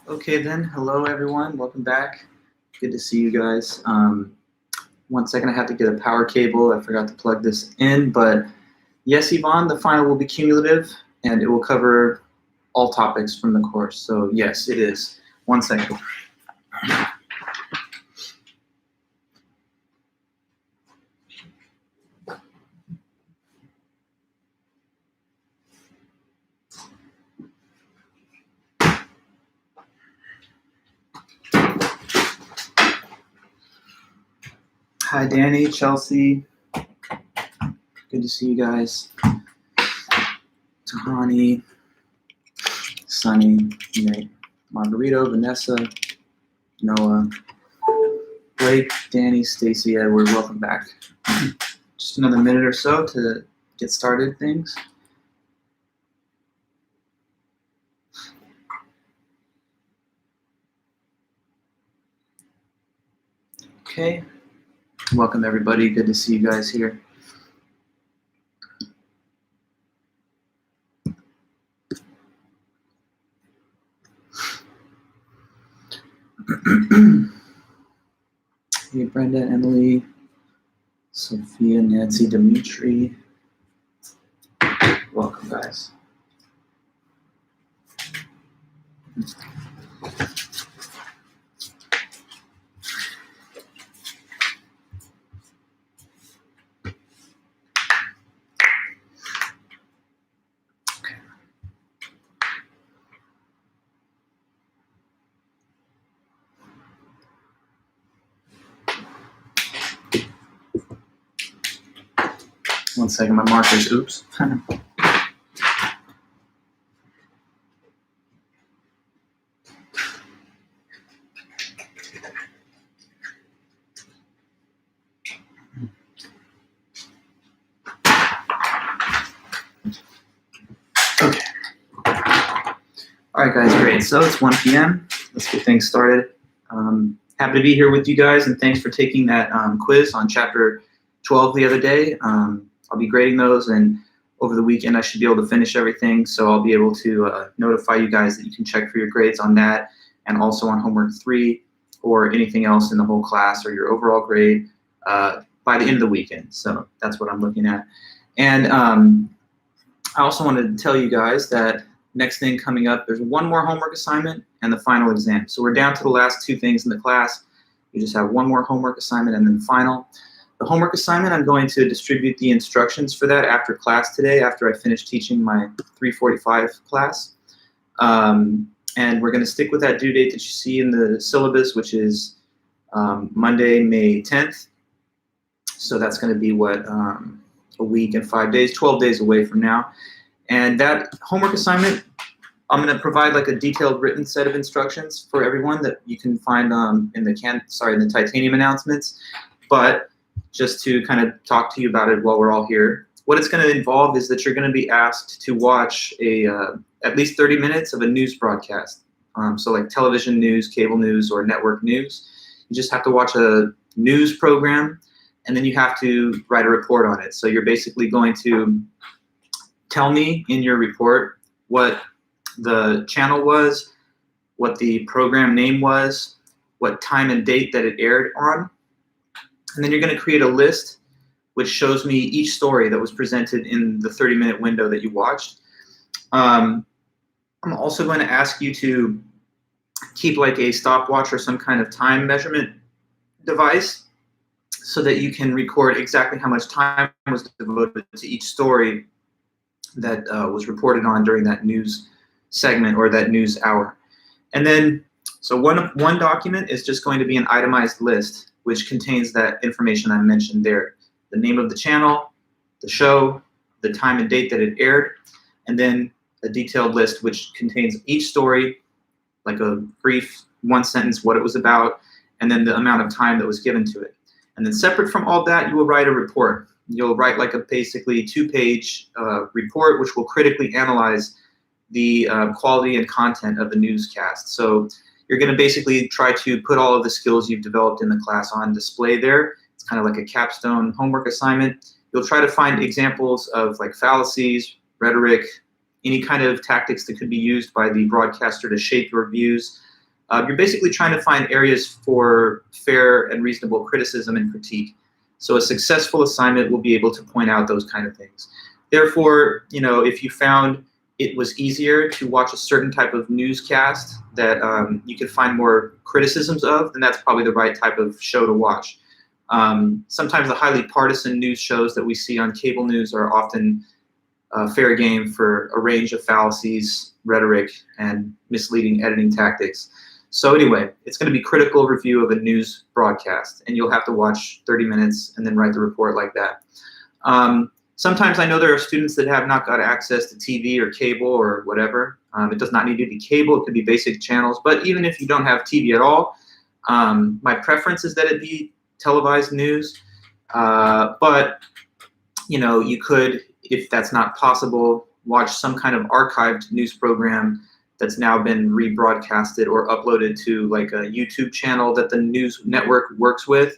Okay then, hello everyone, welcome back. Good to see you guys. 1 second, I have to get a power cable. I forgot to plug this in, but yes, Yvonne, the final will be cumulative and it will cover all topics from the course. So yes, it is. 1 second. Hi, Danny, Chelsea. Good to see you guys. Tahani, Sunny, Nate, Margarito, Vanessa, Noah, Blake, Danny, Stacy, Edward, welcome back. Just another minute or so to get started things. Okay, welcome everybody. Good to see you guys here. Hey, Brenda, Emily, Sophia, Nancy, Dimitri. Welcome, guys. Okay. 1 second, my markers, oops. Okay. All right, guys, great. So it's 1 p.m. Let's get things started. Happy to be here with you guys, and thanks for taking that quiz on chapter 12 the other day. I'll be grading those, and over the weekend I should be able to finish everything, so I'll be able to notify you guys that you can check for your grades on that, and also on homework 3 or anything else in the whole class or your overall grade by the end of the weekend. So that's what I'm looking at. And I also wanted to tell you guys that next thing coming up, there's one more homework assignment and the final exam. So we're down to the last 2 things in the class. You just have one more homework assignment and then the final. The homework assignment, I'm going to distribute the instructions for that after class today, after I finish teaching my 3:45 class. And we're going to stick with that due date that you see in the syllabus, which is Monday, May 10th. So that's going to be what, a week and 5 days, 12 days away from now. And that homework assignment, I'm going to provide like a detailed written set of instructions for everyone that you can find in the titanium announcements. But just to kind of talk to you about it while we're all here, what it's going to involve is that you're going to be asked to watch at least 30 minutes of a news broadcast. So like television news, cable news, or network news. You just have to watch a news program, and then you have to write a report on it. So you're basically going to tell me in your report what the channel was, what the program name was, what time and date that it aired on, and then you're going to create a list which shows me each story that was presented in the 30-minute window that you watched. I'm also going to ask you to keep like a stopwatch or some kind of time measurement device so that you can record exactly how much time was devoted to each story that was reported on during that news segment or that news hour. And then, so one document is just going to be an itemized list which contains that information I mentioned there. The name of the channel, the show, the time and date that it aired, and then a detailed list which contains each story, like a brief 1 sentence, what it was about, and then the amount of time that was given to it. And then separate from all that, you will write a report. You'll write like a basically 2-page report which will critically analyze the quality and content of the newscast. So you're going to basically try to put all of the skills you've developed in the class on display there. It's kind of like a capstone homework assignment. You'll try to find examples of like fallacies, rhetoric, any kind of tactics that could be used by the broadcaster to shape your views You're basically trying to find areas for fair and reasonable criticism and critique. So a successful assignment will be able to point out those kind of things. Therefore, if you found it was easier to watch a certain type of newscast that you could find more criticisms of, then that's probably the right type of show to watch. Sometimes the highly partisan news shows that we see on cable news are often fair game for a range of fallacies, rhetoric, and misleading editing tactics. So anyway, it's going to be critical review of a news broadcast, and you'll have to watch 30 minutes and then write the report like that. Sometimes I know there are students that have not got access to TV or cable or whatever. It does not need to be cable, it could be basic channels, but even if you don't have TV at all, my preference is that it be televised news. But you could, if that's not possible, watch some kind of archived news program that's now been rebroadcasted or uploaded to like a YouTube channel that the news network works with.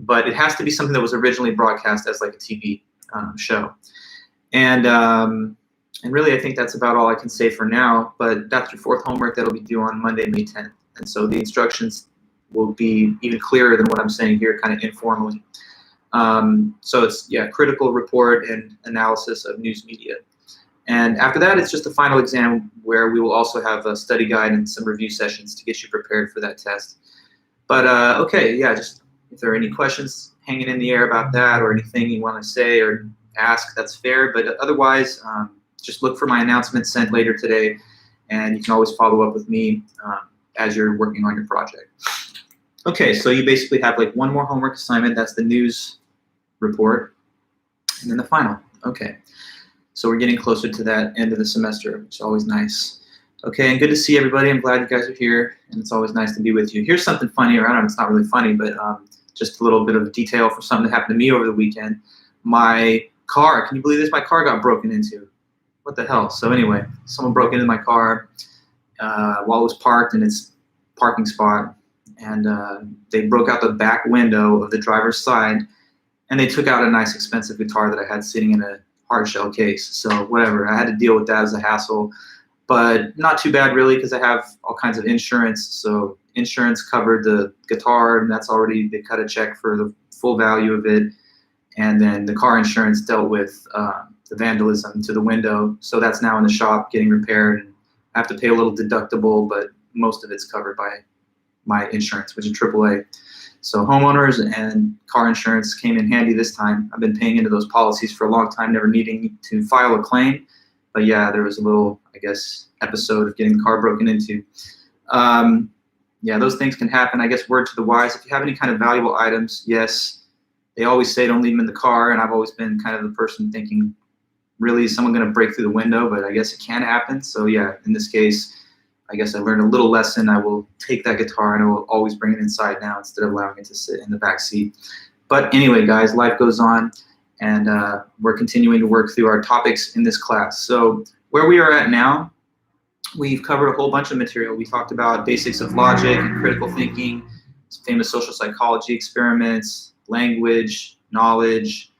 But it has to be something that was originally broadcast as like a TV show. And really, I think that's about all I can say for now. But that's your fourth homework that'll be due on Monday, May 10th. And so the instructions will be even clearer than what I'm saying here, kind of informally. So it's, critical report and analysis of news media. And after that, it's just a final exam where we will also have a study guide and some review sessions to get you prepared for that test. But okay, just if there are any questions hanging in the air about that or anything you want to say or ask, that's fair. But otherwise, just look for my announcement sent later today, and you can always follow up with me as you're working on your project. Okay, so you basically have like one more homework assignment. That's the news report, and then the final. Okay, so we're getting closer to that end of the semester, which is always nice. Okay, and good to see everybody. I'm glad you guys are here, and it's always nice to be with you. Here's something funny, or I don't know, it's not really funny, but just a little bit of detail for something that happened to me over the weekend. My car, can you believe this? My car got broken into. What the hell? So anyway, someone broke into my car while it was parked in its parking spot, and they broke out the back window of the driver's side, and they took out a nice expensive guitar that I had sitting in a hard shell case. So whatever, I had to deal with that as a hassle, but not too bad really, because I have all kinds of insurance. So insurance covered the guitar, and that's already, they cut a check for the full value of it. And then the car insurance dealt with the vandalism to the window. So that's now in the shop getting repaired, and I have to pay a little deductible, but most of it's covered by my insurance, which is AAA. So homeowners and car insurance came in handy this time. I've been paying into those policies for a long time, never needing to file a claim. But yeah, there was a little, I guess, episode of getting the car broken into. Those things can happen. I guess word to the wise, if you have any kind of valuable items, yes, they always say don't leave them in the car. And I've always been kind of the person thinking, really, is someone going to break through the window? But I guess it can happen. So yeah, in this case, I guess I learned a little lesson. I will take that guitar and I will always bring it inside now instead of allowing it to sit in the back seat. But anyway, guys, life goes on, and we're continuing to work through our topics in this class. So where we are at now, we've covered a whole bunch of material. We talked about basics of logic and critical thinking, famous social psychology experiments, language, knowledge,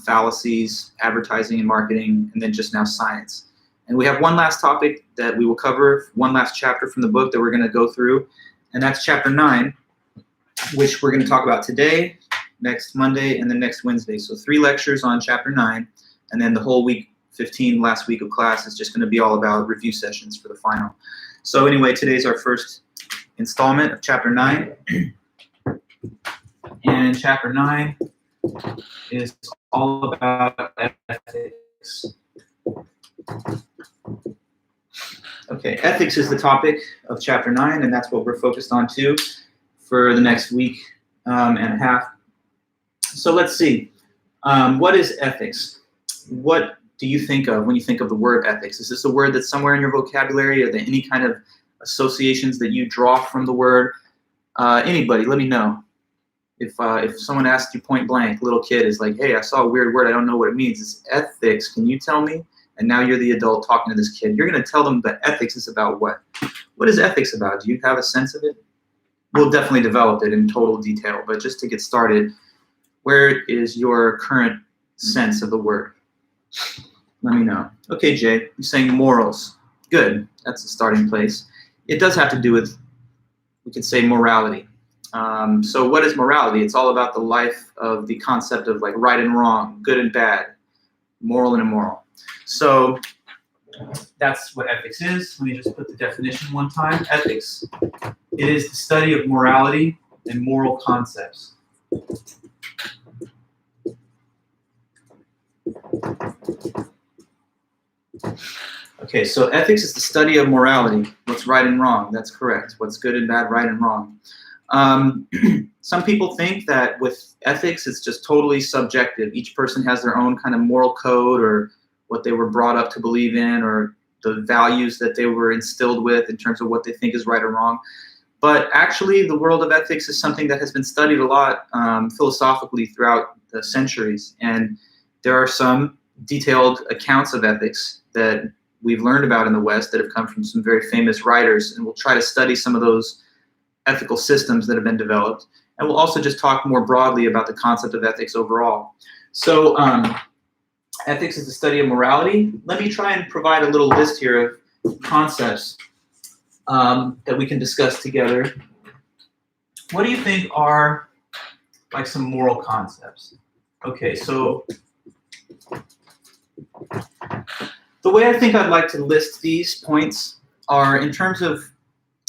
fallacies, advertising and marketing, and then just now science. And we have one last topic that we will cover, one last chapter from the book that we're going to go through, and that's chapter 9, which we're going to talk about today, next Monday, and then next Wednesday. So 3 lectures on chapter 9, and then the whole week, 15 last week of class is just going to be all about review sessions for the final. So anyway, today's our first installment of chapter 9. And chapter 9 is all about ethics. Okay, ethics is the topic of chapter 9, and that's what we're focused on too for the next week and a half. So let's see. What is ethics? What do you think of when you think of the word ethics? Is this a word that's somewhere in your vocabulary? Are there any kind of associations that you draw from the word? Anybody, let me know. If someone asked you point blank, little kid is like, hey, I saw a weird word, I don't know what it means. It's ethics. Can you tell me? And now you're the adult talking to this kid. You're going to tell them that ethics is about what? What is ethics about? Do you have a sense of it? We'll definitely develop it in total detail, but just to get started, where is your current sense of the word? Let me know. Okay, Jay, you're saying morals. Good. That's a starting place. it does have to do with, we could say, morality. So what is morality? It's all about the life of the concept of like right and wrong, good and bad, moral and immoral. So that's what ethics is. Let me just put the definition one time. Ethics. It is the study of morality and moral concepts. Okay, so ethics is the study of morality. What's right and wrong? That's correct. What's good and bad, right and wrong. Some people think that with ethics, it's just totally subjective. Each person has their own kind of moral code or what they were brought up to believe in or the values that they were instilled with in terms of what they think is right or wrong. But actually, the world of ethics is something that has been studied a lot philosophically throughout the centuries. And there are some detailed accounts of ethics that we've learned about in the West that have come from some very famous writers. And we'll try to study some of those ethical systems that have been developed. And we'll also just talk more broadly about the concept of ethics overall. So ethics is the study of morality. Let me try and provide a little list here of concepts that we can discuss together. What do you think are like some moral concepts? Okay, so the way I think I'd like to list these points are in terms of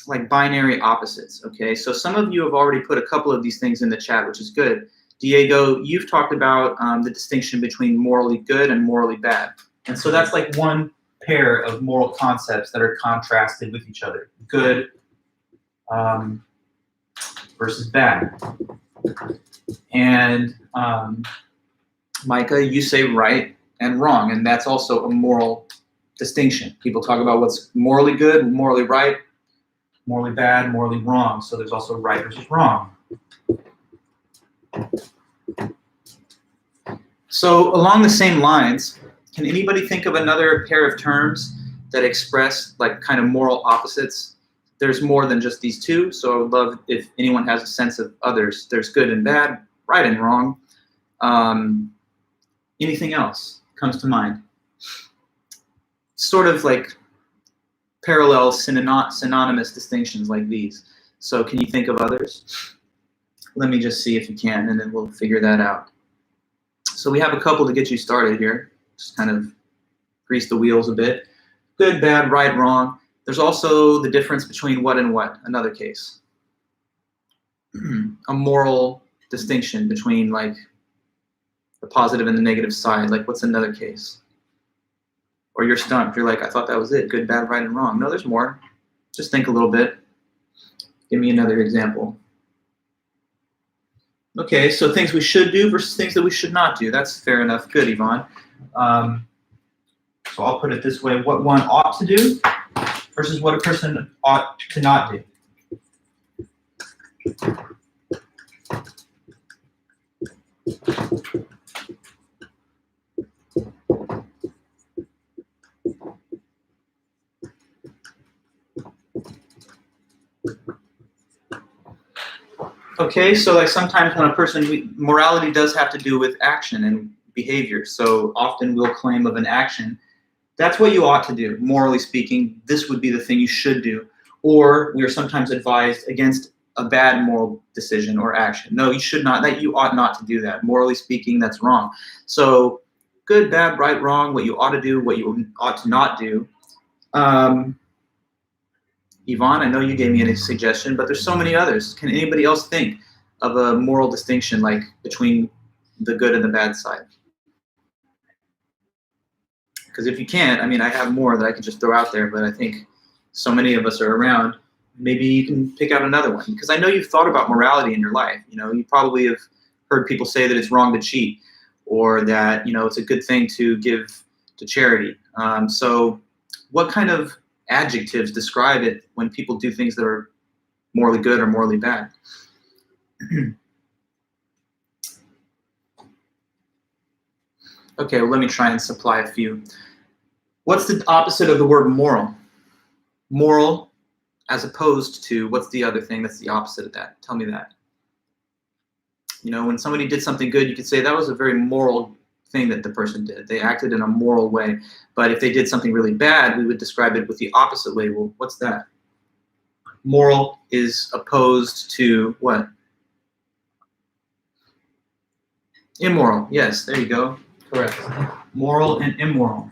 like binary opposites, okay? So some of you have already put a couple of these things in the chat, which is good. Diego, you've talked about the distinction between morally good and morally bad. And so that's like one pair of moral concepts that are contrasted with each other. Good versus bad. And Micah, you say right and wrong, and that's also a moral distinction. People talk about what's morally good, morally right, morally bad, morally wrong. So there's also right versus wrong. So along the same lines, can anybody think of another pair of terms that express like kind of moral opposites? There's more than just these two, so I would love if anyone has a sense of others. There's good and bad, right and wrong. Anything else comes to mind? Sort of like parallel synonymous distinctions like these. So can you think of others? Let me just see if you can, and then we'll figure that out. So we have a couple to get you started here. Just kind of grease the wheels a bit. Good, bad, right, wrong. There's also the difference between what and what, another case. A moral distinction between like the positive and the negative side. Like what's another case? Or you're stumped. You're like, I thought that was it. Good, bad, right, and wrong. No, there's more. Just think a little bit. Give me another example. Okay, so things we should do versus things that we should not do. That's fair enough. Good, Yvonne. So I'll put it this way. What one ought to do versus what a person ought to not do. Okay, so like sometimes when a person, morality does have to do with action and behavior. So often we'll claim of an action, that's what you ought to do. Morally speaking, this would be the thing you should do. Or we are sometimes advised against a bad moral decision or action. No, you should not, that you ought not to do that. Morally speaking, that's wrong. So good, bad, right, wrong, what you ought to do, what you ought to not do. Yvonne, I know you gave me a suggestion, but there's so many others. Can anybody else think of a moral distinction like between the good and the bad side? Because if you can't, I mean, I have more that I could just throw out there, but I think so many of us are around. Maybe you can pick out another one. Because I know you've thought about morality in your life. You know, you probably have heard people say that it's wrong to cheat, or that, you know, it's a good thing to give to charity. So what kind of adjectives describe it when people do things that are morally good or morally bad? Okay, well, let me try and supply a few. What's the opposite of the word moral? Moral, as opposed to, what's the other thing that's the opposite of that? Tell me that. You know, when somebody did something good, you could say that was a very moral thing that the person did. They acted in a moral way. But if they did something really bad, we would describe it with the opposite way. Well, what's that? moral is opposed to what? Immoral. Yes, there you go. Correct. Moral and immoral.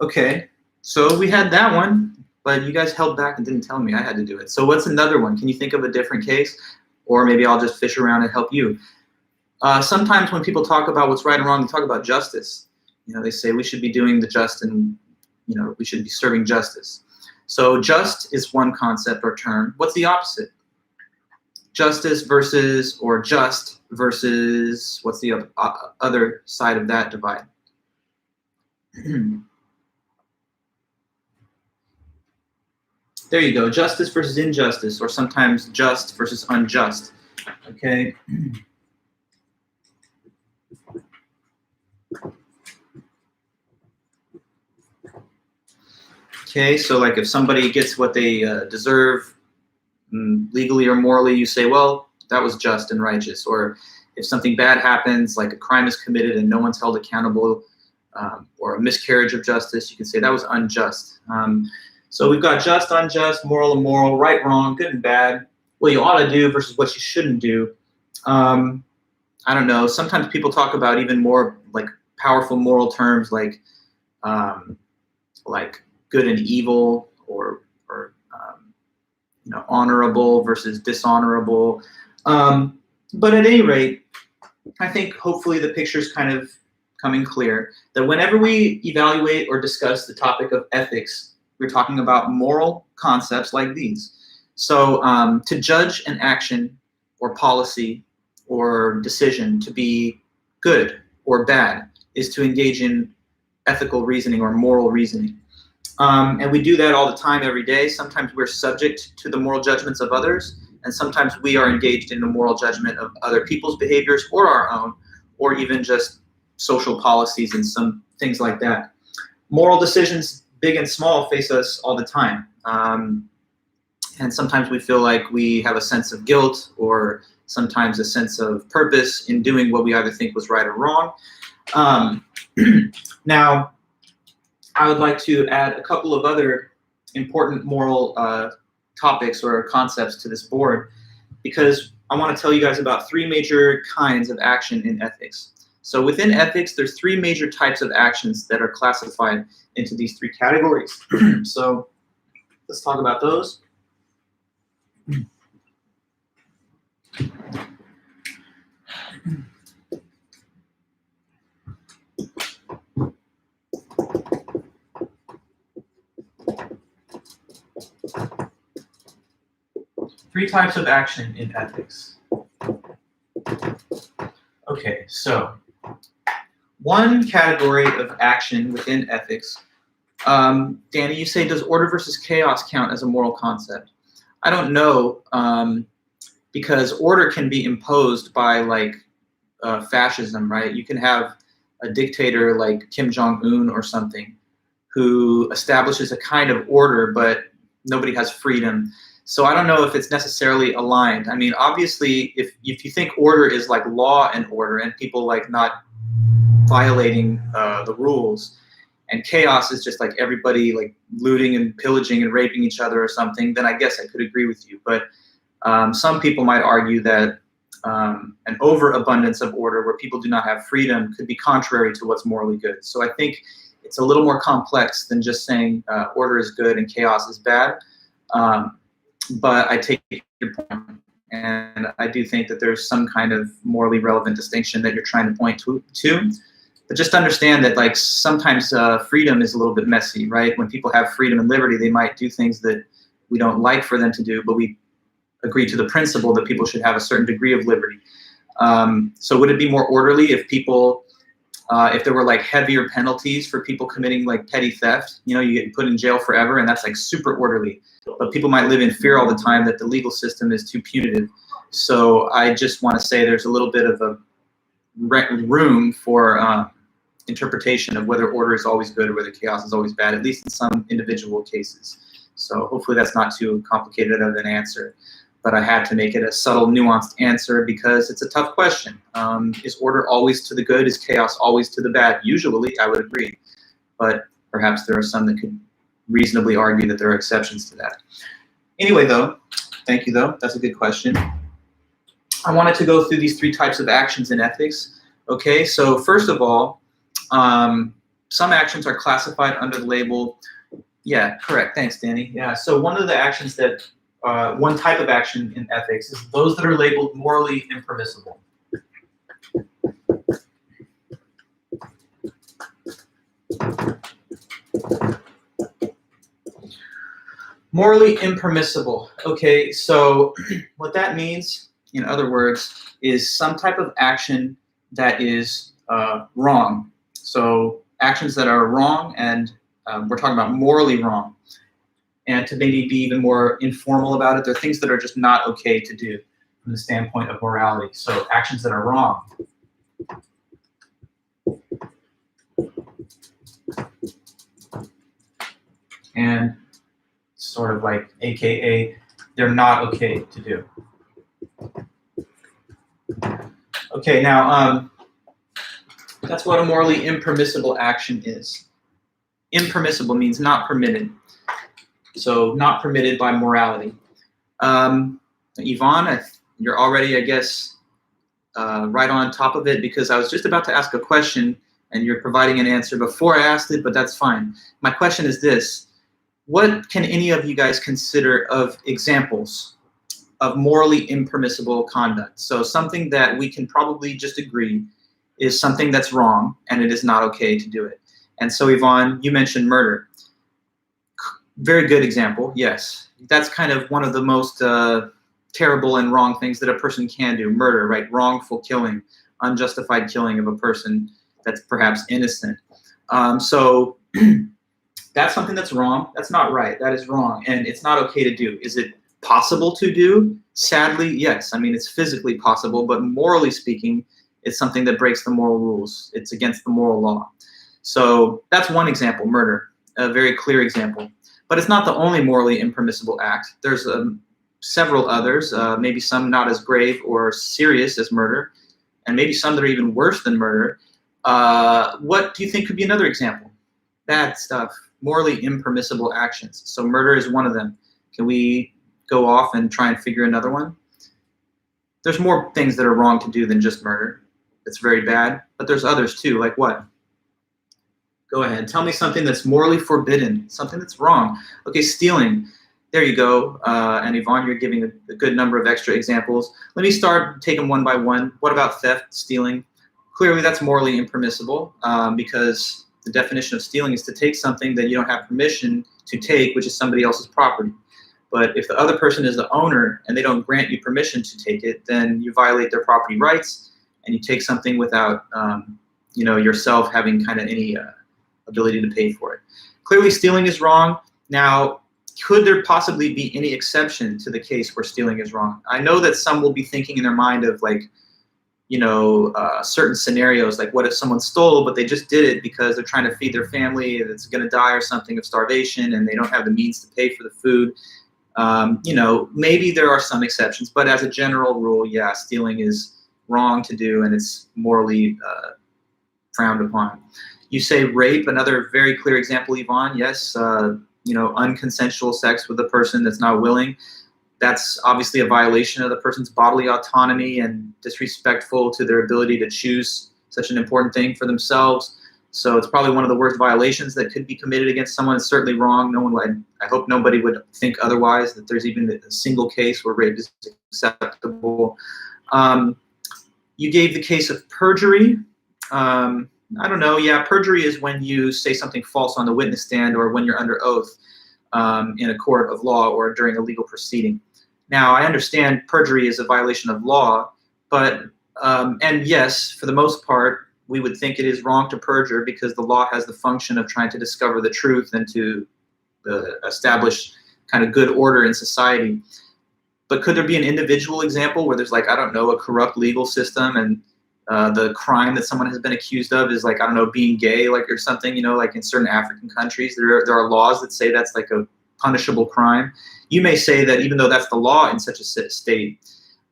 Okay, so we had that one, but you guys held back and didn't tell me I had to do it. So what's another one? Can you think of a different case? Or maybe I'll just fish around and help you. Sometimes when people talk about what's right and wrong, they talk about justice. You know, they say we should be doing the just and, you know, we should be serving justice. So just is one concept or term. What's the opposite? Justice versus, or just versus, what's the other side of that divide? There you go, justice versus injustice, or sometimes just versus unjust, okay? Okay, so like if somebody gets what they deserve legally or morally, you say, well, that was just and righteous. Or if something bad happens, like a crime is committed and no one's held accountable, or a miscarriage of justice, you can say that was unjust. So we've got just, unjust, moral, immoral, right, wrong, good and bad, what you ought to do versus what you shouldn't do. I don't know, sometimes people talk about even more like powerful moral terms like good and evil, or you know, honorable versus dishonorable. But at any rate, I think hopefully the picture's kind of coming clear that whenever we evaluate or discuss the topic of ethics, we're talking about moral concepts like these. So to judge an action or policy or decision to be good or bad is to engage in ethical reasoning or moral reasoning. And we do that all the time, every day. Sometimes we're subject to the moral judgments of others, and sometimes we are engaged in the moral judgment of other people's behaviors or our own, or even just social policies and some things like that. Moral decisions, big and small, face us all the time. And sometimes we feel like we have a sense of guilt, or sometimes a sense of purpose in doing what we either think was right or wrong. Now, I would like to add a couple of other important moral topics or concepts to this board, because I want to tell you guys about three major kinds of action in ethics. So within ethics, there's three major types of actions that are classified into these three categories. So let's talk about those. Three types of action in ethics. Okay, so one category of action within ethics, Danny, you say, does order versus chaos count as a moral concept? I don't know, because order can be imposed by like fascism, right? You can have a dictator like Kim Jong-un or something who establishes a kind of order, but nobody has freedom. So I don't know if it's necessarily aligned. I mean, obviously, if you think order is like law and order and people like not violating the rules, and chaos is just like everybody like looting and pillaging and raping each other or something, then I guess I could agree with you. But some people might argue that an overabundance of order where people do not have freedom could be contrary to what's morally good. So I think it's a little more complex than just saying order is good and chaos is bad. But I take your point, and I do think that there's some kind of morally relevant distinction that you're trying to point to. But just understand that like sometimes freedom is a little bit messy, right? When people have freedom and liberty, they might do things that we don't like for them to do, but we agree to the principle that people should have a certain degree of liberty. So would it be more orderly if people, if there were like heavier penalties for people committing like petty theft? You know, you get put in jail forever, and that's like super orderly. But people might live in fear all the time that the legal system is too punitive. So I just want to say there's a little bit of a room for interpretation of whether order is always good or whether chaos is always bad, at least in some individual cases. So hopefully that's not too complicated of an answer. but I had to make it a subtle, nuanced answer because it's a tough question. Is order always to the good? Is chaos always to the bad? Usually, I would agree, but perhaps there are some that could reasonably argue that there are exceptions to that. Anyway, though, thank you, though. That's a good question. I wanted to go through these 3 types of actions in ethics. Okay, so first of all, some actions are classified under the label. Yeah, correct. Thanks, Danny. Yeah, so one of the actions that one type of action in ethics is those that are labeled morally impermissible. Morally impermissible. Okay, so what that means, in other words, is some type of action that is wrong. So actions that are wrong, and we're talking about morally wrong. And to maybe be even more informal about it, they're things that are just not okay to do from the standpoint of morality. So actions that are wrong. And sort of like AKA, they're not okay to do. Okay, now that's what a morally impermissible action is. Impermissible means not permitted. So not permitted by morality. Yvonne, you're already, I guess, right on top of it because I was just about to ask a question and you're providing an answer before I asked it, but that's fine. My question is this: what can any of you guys consider of examples of morally impermissible conduct? So something that we can probably just agree is something that's wrong and it is not okay to do it. And so Yvonne, you mentioned murder. Very good example, yes. That's kind of one of the most terrible and wrong things that a person can do, murder, right? Wrongful killing, unjustified killing of a person that's perhaps innocent. So that's something that's wrong. That's not right. That is wrong, and it's not okay to do. Is it possible to do? Sadly, yes. I mean, it's physically possible, but morally speaking, it's something that breaks the moral rules. It's against the moral law. So that's one example, murder, a very clear example. But it's not the only morally impermissible act. There's several others, maybe some not as grave or serious as murder, and maybe some that are even worse than murder. What do you think could be another example? Bad stuff, morally impermissible actions. So murder is one of them. Can we go off and try and figure another one? There's more things that are wrong to do than just murder. It's very bad, but there's others too, like what? Go ahead, tell me something that's morally forbidden, something that's wrong. Okay, stealing, there you go. And Yvonne, you're giving a good number of extra examples. Let me start, take them one by one. What about theft, stealing? Clearly that's morally impermissible because the definition of stealing is to take something that you don't have permission to take, which is somebody else's property. But if the other person is the owner and they don't grant you permission to take it, then you violate their property rights and you take something without yourself having kind of any ability to pay for it. Clearly stealing is wrong. Now, could there possibly be any exception to the case where stealing is wrong? I know that some will be thinking in their mind of certain scenarios, like what if someone stole, but they just did it because they're trying to feed their family that's going to die or something of starvation and they don't have the means to pay for the food. Maybe there are some exceptions, but as a general rule, yeah, stealing is wrong to do and it's morally frowned upon. You say rape, another very clear example, Yvonne. Yes, unconsensual sex with a person that's not willing. That's obviously a violation of the person's bodily autonomy and disrespectful to their ability to choose such an important thing for themselves. So it's probably one of the worst violations that could be committed against someone. It's certainly wrong. I hope nobody would think otherwise, that there's even a single case where rape is acceptable. You gave the case of perjury. I don't know. Yeah, perjury is when you say something false on the witness stand or when you're under oath in a court of law or during a legal proceeding. Now, I understand perjury is a violation of law, but, and yes, for the most part, we would think it is wrong to perjure because the law has the function of trying to discover the truth and to establish kind of good order in society. But could there be an individual example where there's a corrupt legal system and the crime that someone has been accused of is being gay, or something, in certain African countries, there are laws that say that's a punishable crime. You may say that even though that's the law in such a state,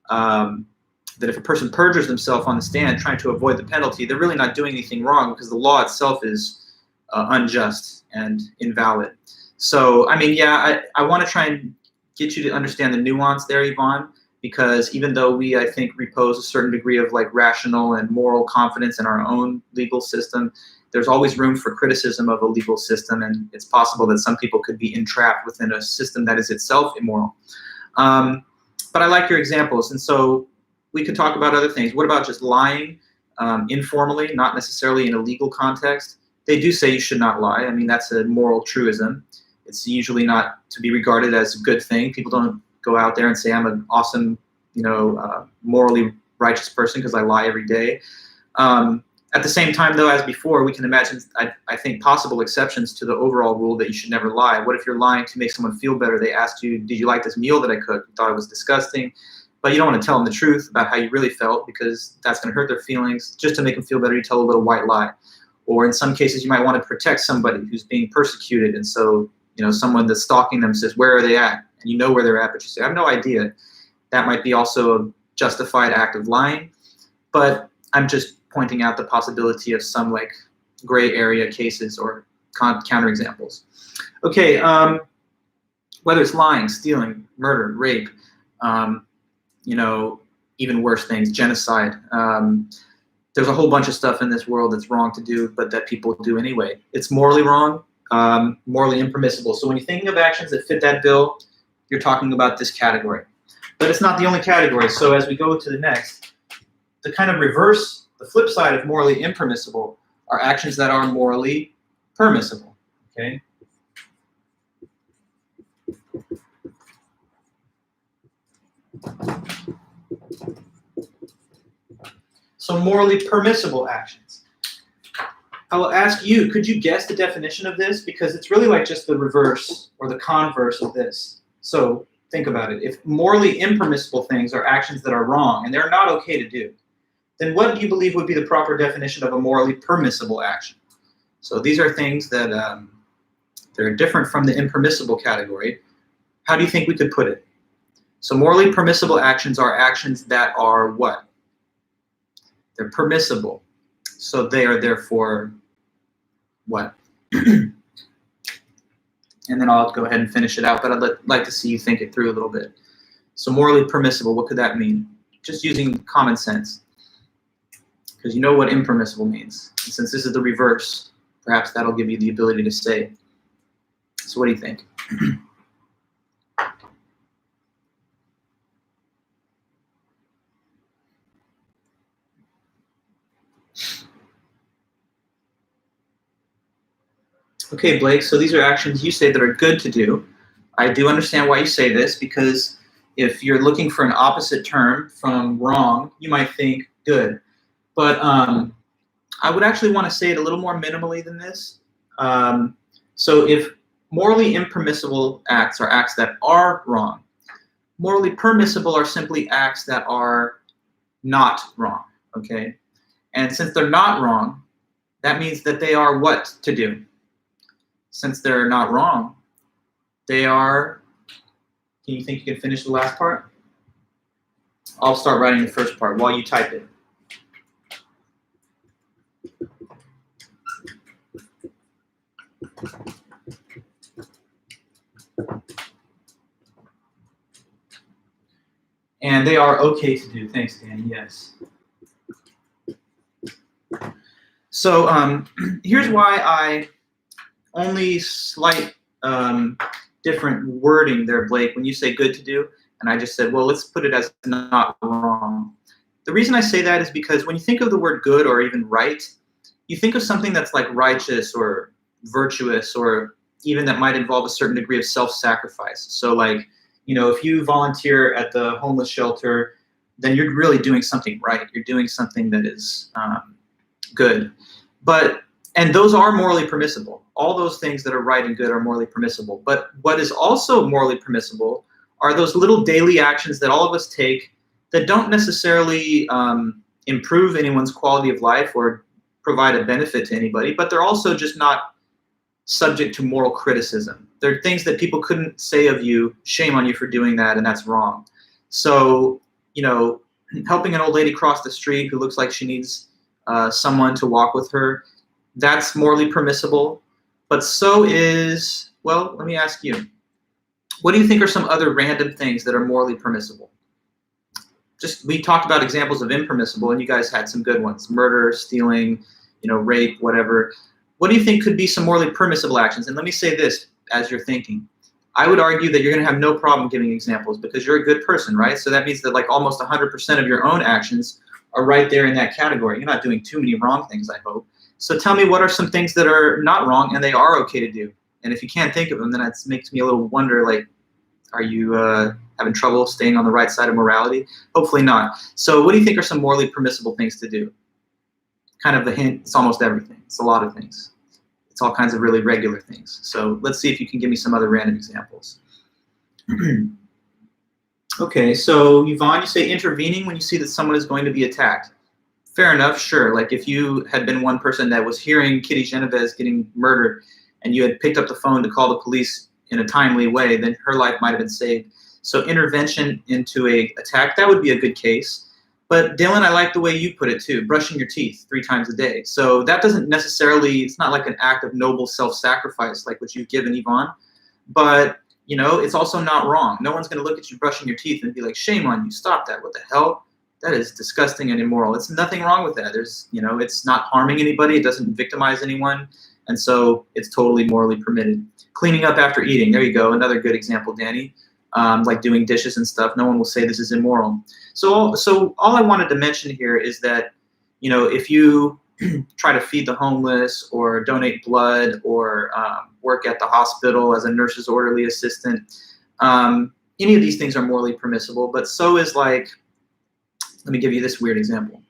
that if a person perjures themselves on the stand trying to avoid the penalty, they're really not doing anything wrong because the law itself is unjust and invalid. So, I mean, yeah, I want to try and get you to understand the nuance there, Yvonne, because even though we, I think, repose a certain degree of like rational and moral confidence in our own legal system, there's always room for criticism of a legal system, and it's possible that some people could be entrapped within a system that is itself immoral. But I like your examples, and so we could talk about other things. What about just lying informally, not necessarily in a legal context? They do say you should not lie. I mean, that's a moral truism. It's usually not to be regarded as a good thing. People don't go out there and say, I'm an awesome, morally righteous person because I lie every day. At the same time, though, as before, we can imagine, I think, possible exceptions to the overall rule that you should never lie. What if you're lying to make someone feel better? They asked you, did you like this meal that I cooked? You thought it was disgusting. But you don't want to tell them the truth about how you really felt because that's going to hurt their feelings. Just to make them feel better, you tell a little white lie. Or in some cases, you might want to protect somebody who's being persecuted. And so, someone that's stalking them says, where are they at? And you know where they're at, but you say, I have no idea. That might be also a justified act of lying. But I'm just pointing out the possibility of some like gray area cases or counterexamples. Okay, whether it's lying, stealing, murder, rape, even worse things, genocide. There's a whole bunch of stuff in this world that's wrong to do, but that people do anyway. It's morally wrong, morally impermissible. So when you're thinking of actions that fit that bill, you're talking about this category. But it's not the only category. So as we go to the next, the kind of reverse, the flip side of morally impermissible are actions that are morally permissible. Okay. So morally permissible actions. I will ask you, could you guess the definition of this? Because it's really like just the reverse or the converse of this. So think about it. If morally impermissible things are actions that are wrong and they're not okay to do, then what do you believe would be the proper definition of a morally permissible action? So these are things that they're different from the impermissible category. How do you think we could put it? So morally permissible actions are actions that are what? They're permissible. So they are therefore what? And then I'll go ahead and finish it out, but I'd like to see you think it through a little bit. So morally permissible, what could that mean? Just using common sense. Because you know what impermissible means. And since this is the reverse, perhaps that'll give you the ability to say. So what do you think? Okay, Blake, so these are actions you say that are good to do. I do understand why you say this, because if you're looking for an opposite term from wrong, you might think good. But I would actually want to say it a little more minimally than this. So if morally impermissible acts are acts that are wrong, morally permissible are simply acts that are not wrong, okay? And since they're not wrong, that means that they are what to do? Since they're not wrong, they are, can you think you can finish the last part? I'll start writing the first part while you type it. And they are okay to do. Thanks, Dan. Yes. So here's why I only slight different wording there, Blake, when you say good to do, and I just said, well, let's put it as not wrong. The reason I say that is because when you think of the word good or even right, you think of something that's like righteous or virtuous or even that might involve a certain degree of self-sacrifice. So like, if you volunteer at the homeless shelter, then you're really doing something right. You're doing something that is good. And those are morally permissible. All those things that are right and good are morally permissible. But what is also morally permissible are those little daily actions that all of us take that don't necessarily improve anyone's quality of life or provide a benefit to anybody, but they're also just not subject to moral criticism. They're things that people couldn't say of you, shame on you for doing that, and that's wrong. So, you know, helping an old lady cross the street who looks like she needs someone to walk with her, that's morally permissible. But so is, well, let me ask you, what do you think are some other random things that are morally permissible? We talked about examples of impermissible, and you guys had some good ones: murder, stealing, you know, rape, whatever. What do you think could be some morally permissible actions? And let me say this as you're thinking. I would argue that you're going to have no problem giving examples because you're a good person, right? So that means that like almost 100% of your own actions are right there in that category. You're not doing too many wrong things, I hope. So tell me, what are some things that are not wrong and they are okay to do? And if you can't think of them, then that makes me a little wonder, like, are you having trouble staying on the right side of morality? Hopefully not. So what do you think are some morally permissible things to do? Kind of the hint, it's almost everything. It's a lot of things. It's all kinds of really regular things. So let's see if you can give me some other random examples. Okay, so Yvonne, you say intervening when you see that someone is going to be attacked. Fair enough, sure. Like if you had been one person that was hearing Kitty Genovese getting murdered and you had picked up the phone to call the police in a timely way, then her life might have been saved. So intervention into a attack, that would be a good case. But Dylan, I like the way you put it too, brushing your teeth 3 times a day. So that doesn't necessarily, it's not like an act of noble self-sacrifice like what you've given Yvonne, but you know, it's also not wrong. No one's gonna look at you brushing your teeth and be like, shame on you, stop that, what the hell? That is disgusting and immoral. It's nothing wrong with that. There's, you know, it's not harming anybody, it doesn't victimize anyone, and so it's totally morally permitted. Cleaning up after eating, there you go, another good example, Danny. Like doing dishes and stuff, no one will say this is immoral. So all I wanted to mention here is that, you know, if you try to feed the homeless or donate blood or work at the hospital as a nurse's orderly assistant, any of these things are morally permissible, but so is like, let me give you this weird example.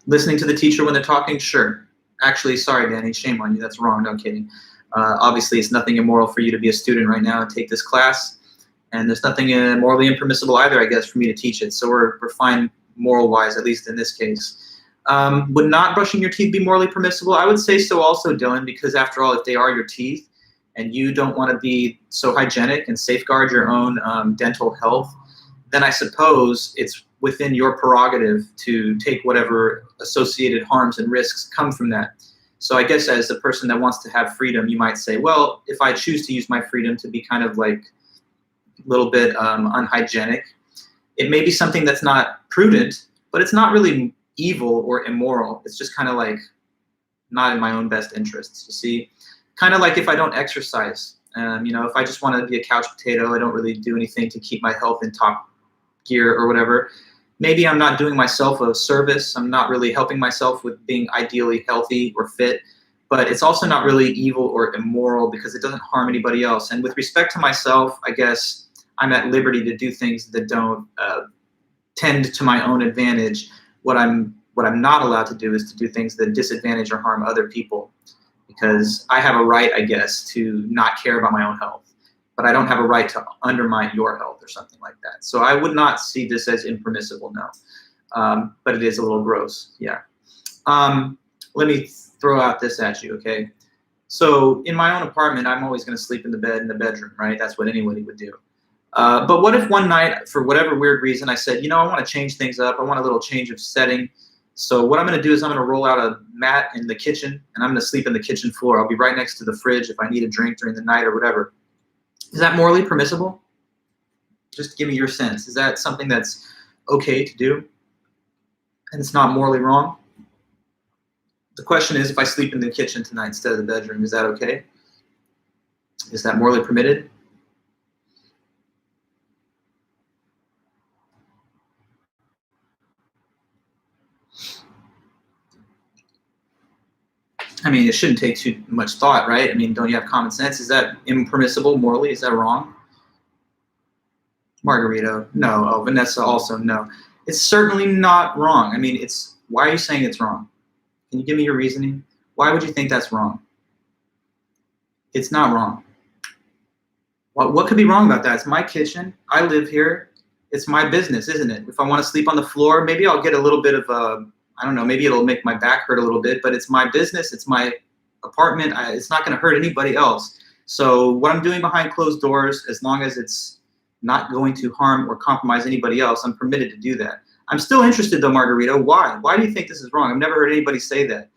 Listening to the teacher when they're talking, sure. Actually, sorry, Danny, shame on you, that's wrong, no kidding. Obviously, it's nothing immoral for you to be a student right now and take this class. And there's nothing morally impermissible either, I guess, for me to teach it. So we're fine moral-wise, at least in this case. Would not brushing your teeth be morally permissible? I would say so also, Dylan, because after all, if they are your teeth and you don't want to be so hygienic and safeguard your own dental health, then I suppose it's within your prerogative to take whatever associated harms and risks come from that. So I guess as a person that wants to have freedom, you might say, well, if I choose to use my freedom to be kind of like little bit unhygienic, it may be something that's not prudent, but it's not really evil or immoral. It's just kind of like not in my own best interests, you see? Kind of like if I don't exercise, you know, if I just want to be a couch potato, I don't really do anything to keep my health in top gear or whatever, maybe I'm not doing myself a service, I'm not really helping myself with being ideally healthy or fit, but it's also not really evil or immoral because it doesn't harm anybody else. And with respect to myself, I guess I'm at liberty to do things that don't tend to my own advantage. What I'm not allowed to do is to do things that disadvantage or harm other people, because I have a right, I guess, to not care about my own health, but I don't have a right to undermine your health or something like that. So I would not see this as impermissible, no. But it is a little gross, yeah. Let me throw out this at you, okay? So in my own apartment, I'm always gonna sleep in the bed in the bedroom, right? That's what anybody would do. But what if one night, for whatever weird reason, I said, you know, I want to change things up. I want a little change of setting. So what I'm going to do is I'm going to roll out a mat in the kitchen, and I'm going to sleep in the kitchen floor. I'll be right next to the fridge if I need a drink during the night or whatever. Is that morally permissible? Just give me your sense. Is that something that's okay to do? And it's not morally wrong? The question is, if I sleep in the kitchen tonight instead of the bedroom, is that okay? Is that morally permitted? I mean, it shouldn't take too much thought, right? I mean, don't you have common sense? Is that impermissible morally? Is that wrong? Margarito, no. Oh, Vanessa also, no. It's certainly not wrong. I mean, why are you saying it's wrong? Can you give me your reasoning? Why would you think that's wrong? It's not wrong. What could be wrong about that? It's my kitchen. I live here. It's my business, isn't it? If I want to sleep on the floor, maybe I'll get a little bit of I don't know, maybe it'll make my back hurt a little bit, but it's my business, it's my apartment. It's not going to hurt anybody else. So what I'm doing behind closed doors, as long as it's not going to harm or compromise anybody else, I'm permitted to do that. I'm still interested though, Margarito. Why? Why do you think this is wrong? I've never heard anybody say that.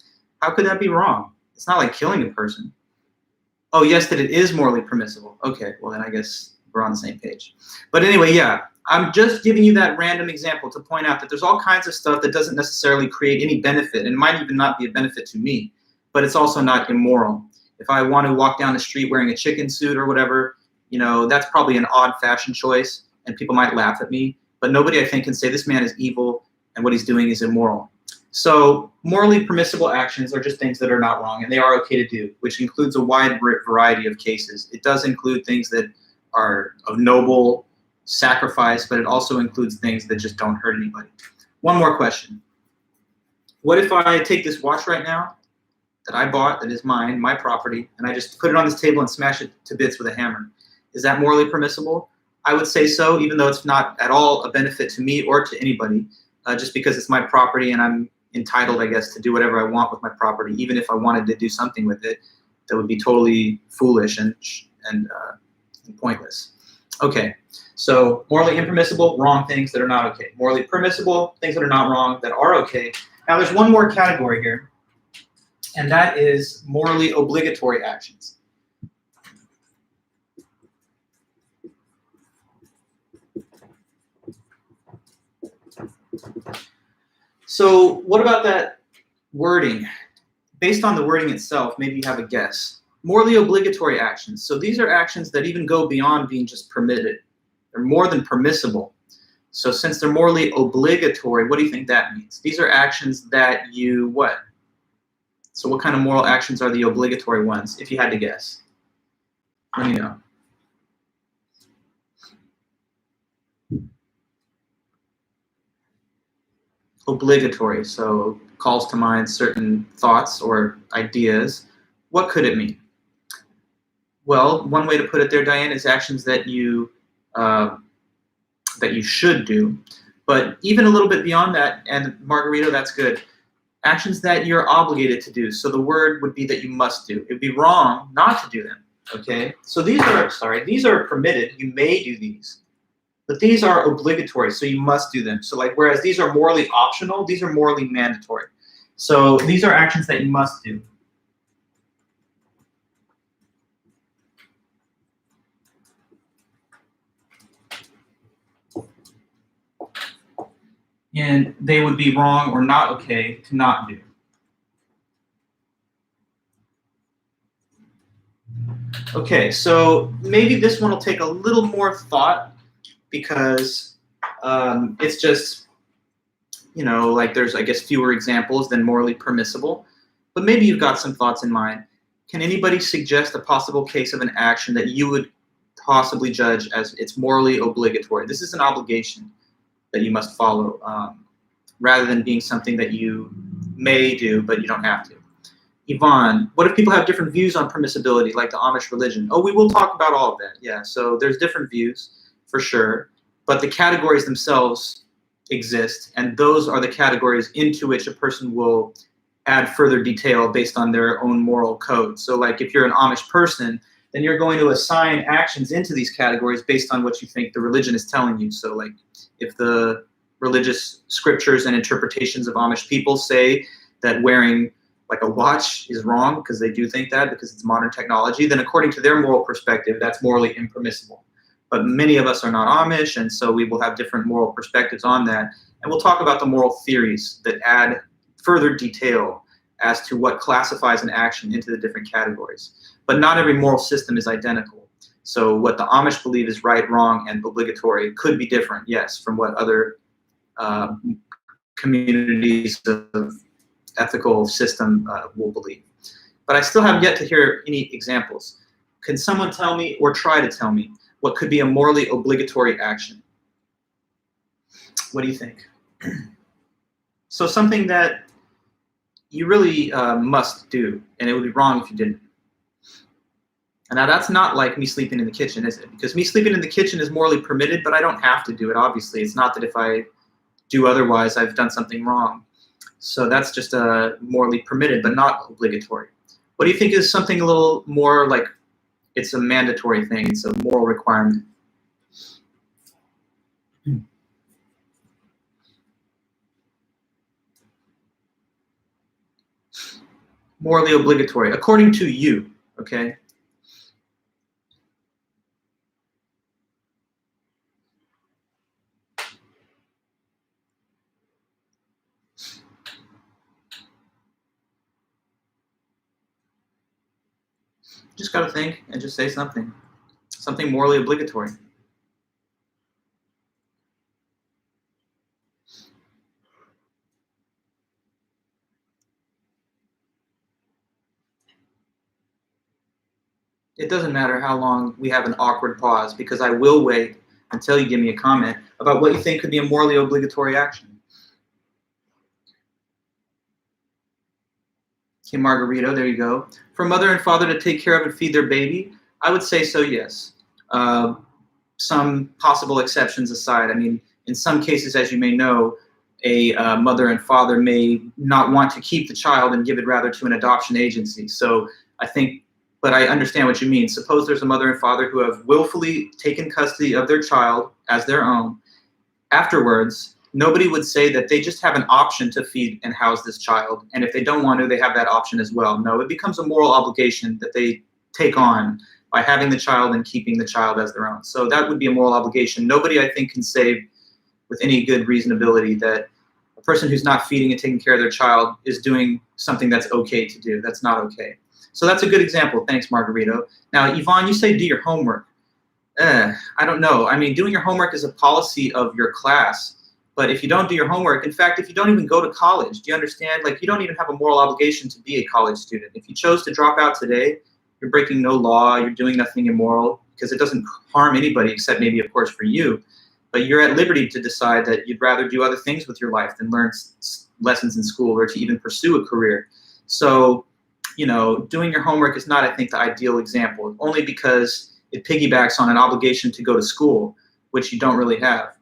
How could that be wrong? It's not like killing a person. Oh, yes, that it is morally permissible. Okay, well then I guess we're on the same page. But anyway, yeah, I'm just giving you that random example to point out that there's all kinds of stuff that doesn't necessarily create any benefit, and it might even not be a benefit to me, but it's also not immoral. If I want to walk down the street wearing a chicken suit or whatever, you know, that's probably an odd fashion choice, and people might laugh at me, but nobody, I think, can say this man is evil and what he's doing is immoral. So morally permissible actions are just things that are not wrong, and they are okay to do, which includes a wide variety of cases. It does include things that are of noble sacrifice, but it also includes things that just don't hurt anybody. One more question. What if I take this watch right now that I bought, that is mine, my property, and I just put it on this table and smash it to bits with a hammer? Is that morally permissible? I would say so, even though it's not at all a benefit to me or to anybody, just because it's my property and I'm entitled, I guess, to do whatever I want with my property, even if I wanted to do something with it that would be totally foolish and pointless. Okay, so morally impermissible, wrong things that are not okay. Morally permissible, things that are not wrong, that are okay. Now there's one more category here, and that is morally obligatory actions. So what about that wording? Based on the wording itself, maybe you have a guess. Morally obligatory actions. So these are actions that even go beyond being just permitted. They're more than permissible. So since they're morally obligatory, what do you think that means? These are actions that you what? So what kind of moral actions are the obligatory ones, if you had to guess? Let me know. Obligatory, so calls to mind certain thoughts or ideas. What could it mean? Well, one way to put it there, Diane, is actions that you should do. But even a little bit beyond that, and Margarito, that's good, actions that you're obligated to do. So the word would be that you must do. It would be wrong not to do them, okay? So these are permitted. You may do these. But these are obligatory, so you must do them. So like, whereas these are morally optional, these are morally mandatory. So these are actions that you must do. And they would be wrong or not okay to not do. Okay, so maybe this one will take a little more thought because it's just, you know, like there's, I guess, fewer examples than morally permissible. But maybe you've got some thoughts in mind. Can anybody suggest a possible case of an action that you would possibly judge as it's morally obligatory? This is an obligation that you must follow, rather than being something that you may do, but you don't have to. Yvonne, what if people have different views on permissibility, like the Amish religion? Oh, we will talk about all of that, yeah. So there's different views, for sure, but the categories themselves exist, and those are the categories into which a person will add further detail based on their own moral code. So like if you're an Amish person, then you're going to assign actions into these categories based on what you think the religion is telling you. So like if the religious scriptures and interpretations of Amish people say that wearing like a watch is wrong because they do think that because it's modern technology, then according to their moral perspective, that's morally impermissible. But many of us are not Amish, and so we will have different moral perspectives on that. And we'll talk about the moral theories that add further detail as to what classifies an action into the different categories. But not every moral system is identical. So what the Amish believe is right, wrong, and obligatory could be different, yes, from what other communities of ethical system will believe. But I still have yet to hear any examples. Can someone tell me, or try to tell me, what could be a morally obligatory action? What do you think? So something that you really must do, and it would be wrong if you didn't. And now that's not like me sleeping in the kitchen, is it? Because me sleeping in the kitchen is morally permitted, but I don't have to do it, obviously. It's not that if I do otherwise, I've done something wrong. So that's just morally permitted, but not obligatory. What do you think is something a little more like it's a mandatory thing, it's a moral requirement? Morally obligatory, according to you, okay? Just got to think and just say something. Something morally obligatory. It doesn't matter how long we have an awkward pause, because I will wait until you give me a comment about what you think could be a morally obligatory action. Okay, Margarito, there you go. For mother and father to take care of and feed their baby, I would say so, yes. Some possible exceptions aside, I mean, in some cases, as you may know, a mother and father may not want to keep the child and give it rather to an adoption agency. So I think, but I understand what you mean. Suppose there's a mother and father who have willfully taken custody of their child as their own. Afterwards, nobody would say that they just have an option to feed and house this child, and if they don't want to, they have that option as well. No, it becomes a moral obligation that they take on by having the child and keeping the child as their own. So that would be a moral obligation. Nobody, I think, can say with any good reasonability that a person who's not feeding and taking care of their child is doing something that's okay to do. That's not okay. So that's a good example. Thanks, Margarito. Now, Yvonne, you say do your homework. I don't know. I mean, doing your homework is a policy of your class. But if you don't do your homework, in fact, if you don't even go to college, do you understand? Like, you don't even have a moral obligation to be a college student. If you chose to drop out today, you're breaking no law, you're doing nothing immoral, because it doesn't harm anybody except maybe, of course, for you. But you're at liberty to decide that you'd rather do other things with your life than learn lessons in school or to even pursue a career. So, you know, doing your homework is not, I think, the ideal example, only because it piggybacks on an obligation to go to school, which you don't really have.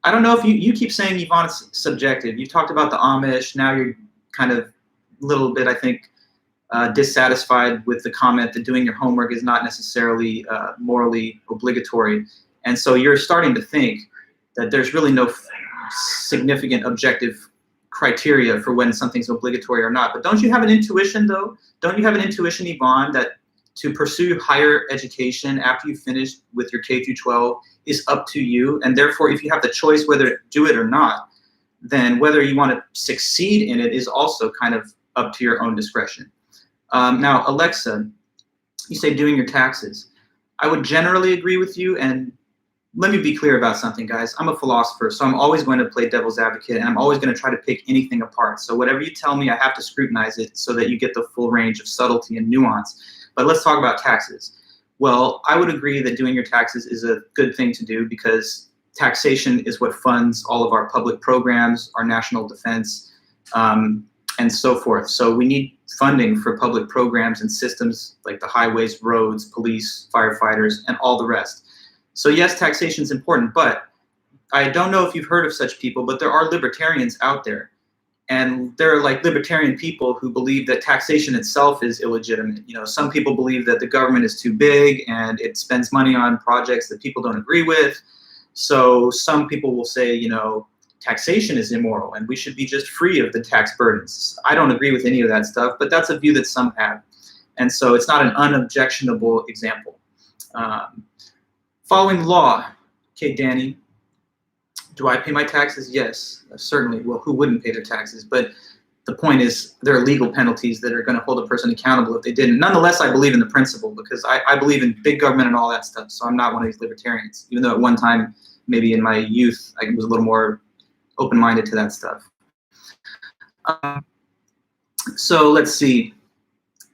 I don't know if you keep saying, Yvonne, it's subjective. You talked about the Amish. Now you're kind of a little bit, I think, dissatisfied with the comment that doing your homework is not necessarily morally obligatory. And so you're starting to think that there's really no significant objective criteria for when something's obligatory or not. But don't you have an intuition, though? Don't you have an intuition, Yvonne, that to pursue higher education after you finish with your K through 12 is up to you, and therefore if you have the choice whether to do it or not, then whether you want to succeed in it is also kind of up to your own discretion. Now, Alexa, you say doing your taxes. I would generally agree with you, and let me be clear about something, guys. I'm a philosopher, so I'm always going to play devil's advocate, and I'm always going to try to pick anything apart. So whatever you tell me, I have to scrutinize it so that you get the full range of subtlety and nuance. But let's talk about taxes. Well, I would agree that doing your taxes is a good thing to do, because taxation is what funds all of our public programs, our national defense, and so forth. So we need funding for public programs and systems like the highways, roads, police, firefighters, and all the rest. So yes, taxation is important, but I don't know if you've heard of such people, but there are libertarians out there. And there are like libertarian people who believe that taxation itself is illegitimate. You know, some people believe that the government is too big and it spends money on projects that people don't agree with. So some people will say, you know, taxation is immoral and we should be just free of the tax burdens. I don't agree with any of that stuff, but that's a view that some have. And so it's not an unobjectionable example. Following law. Okay, Danny. Do I pay my taxes? Yes, certainly. Well, who wouldn't pay their taxes? But the point is, there are legal penalties that are going to hold a person accountable if they didn't. Nonetheless, I believe in the principle, because I believe in big government and all that stuff. So I'm not one of these libertarians, even though at one time, maybe in my youth, I was a little more open-minded to that stuff. So let's see.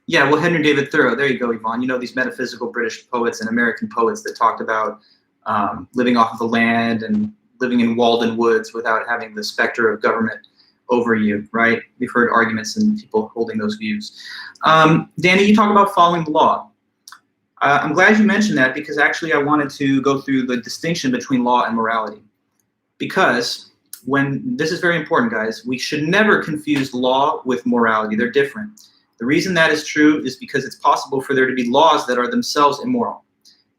Yeah, well, Henry David Thoreau, there you go, Yvonne. You know, these metaphysical British poets and American poets that talked about living off of the land and living in Walden Woods without having the specter of government over you, right? We've heard arguments and people holding those views. Danny, you talk about following the law. I'm glad you mentioned that, because actually I wanted to go through the distinction between law and morality. Because this is very important, guys, we should never confuse law with morality. They're different. The reason that is true is because it's possible for there to be laws that are themselves immoral.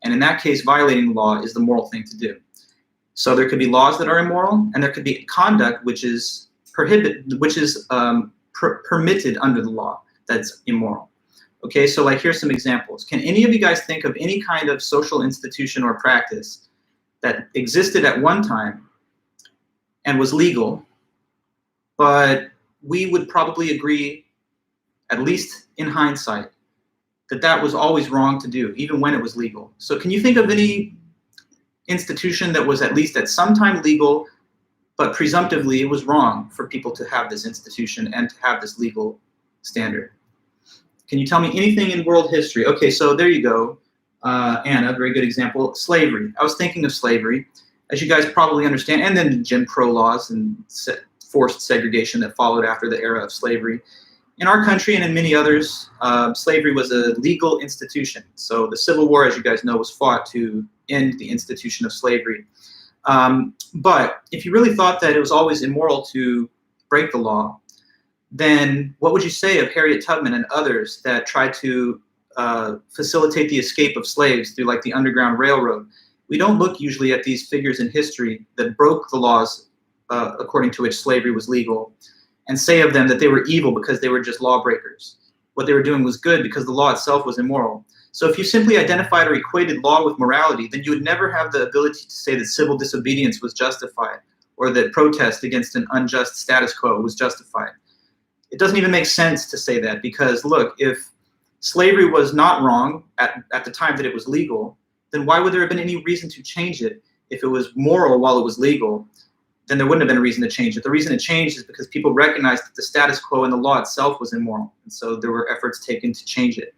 And in that case, violating the law is the moral thing to do. So there could be laws that are immoral, and there could be conduct which is permitted under the law that's immoral. Okay, so like here's some examples. Can any of you guys think of any kind of social institution or practice that existed at one time and was legal, but we would probably agree, at least in hindsight, that that was always wrong to do, even when it was legal? So can you think of any institution that was at least at some time legal, but presumptively it was wrong for people to have this institution and to have this legal standard? Can you tell me anything in world history? Okay, so there you go. Anna, very good example. Slavery. I was thinking of slavery, as you guys probably understand, and then the Jim Crow laws and forced segregation that followed after the era of slavery. In our country and in many others, slavery was a legal institution. So the Civil War, as you guys know, was fought to end the institution of slavery. But if you really thought that it was always immoral to break the law, then what would you say of Harriet Tubman and others that tried to facilitate the escape of slaves through like the Underground Railroad? We don't look usually at these figures in history that broke the laws according to which slavery was legal and say of them that they were evil because they were just lawbreakers. What they were doing was good because the law itself was immoral. So if you simply identified or equated law with morality, then you would never have the ability to say that civil disobedience was justified or that protest against an unjust status quo was justified. It doesn't even make sense to say that because, look, if slavery was not wrong at the time that it was legal, then why would there have been any reason to change it? If it was moral while it was legal, then there wouldn't have been a reason to change it. The reason it changed is because people recognized that the status quo and the law itself was immoral. And so there were efforts taken to change it.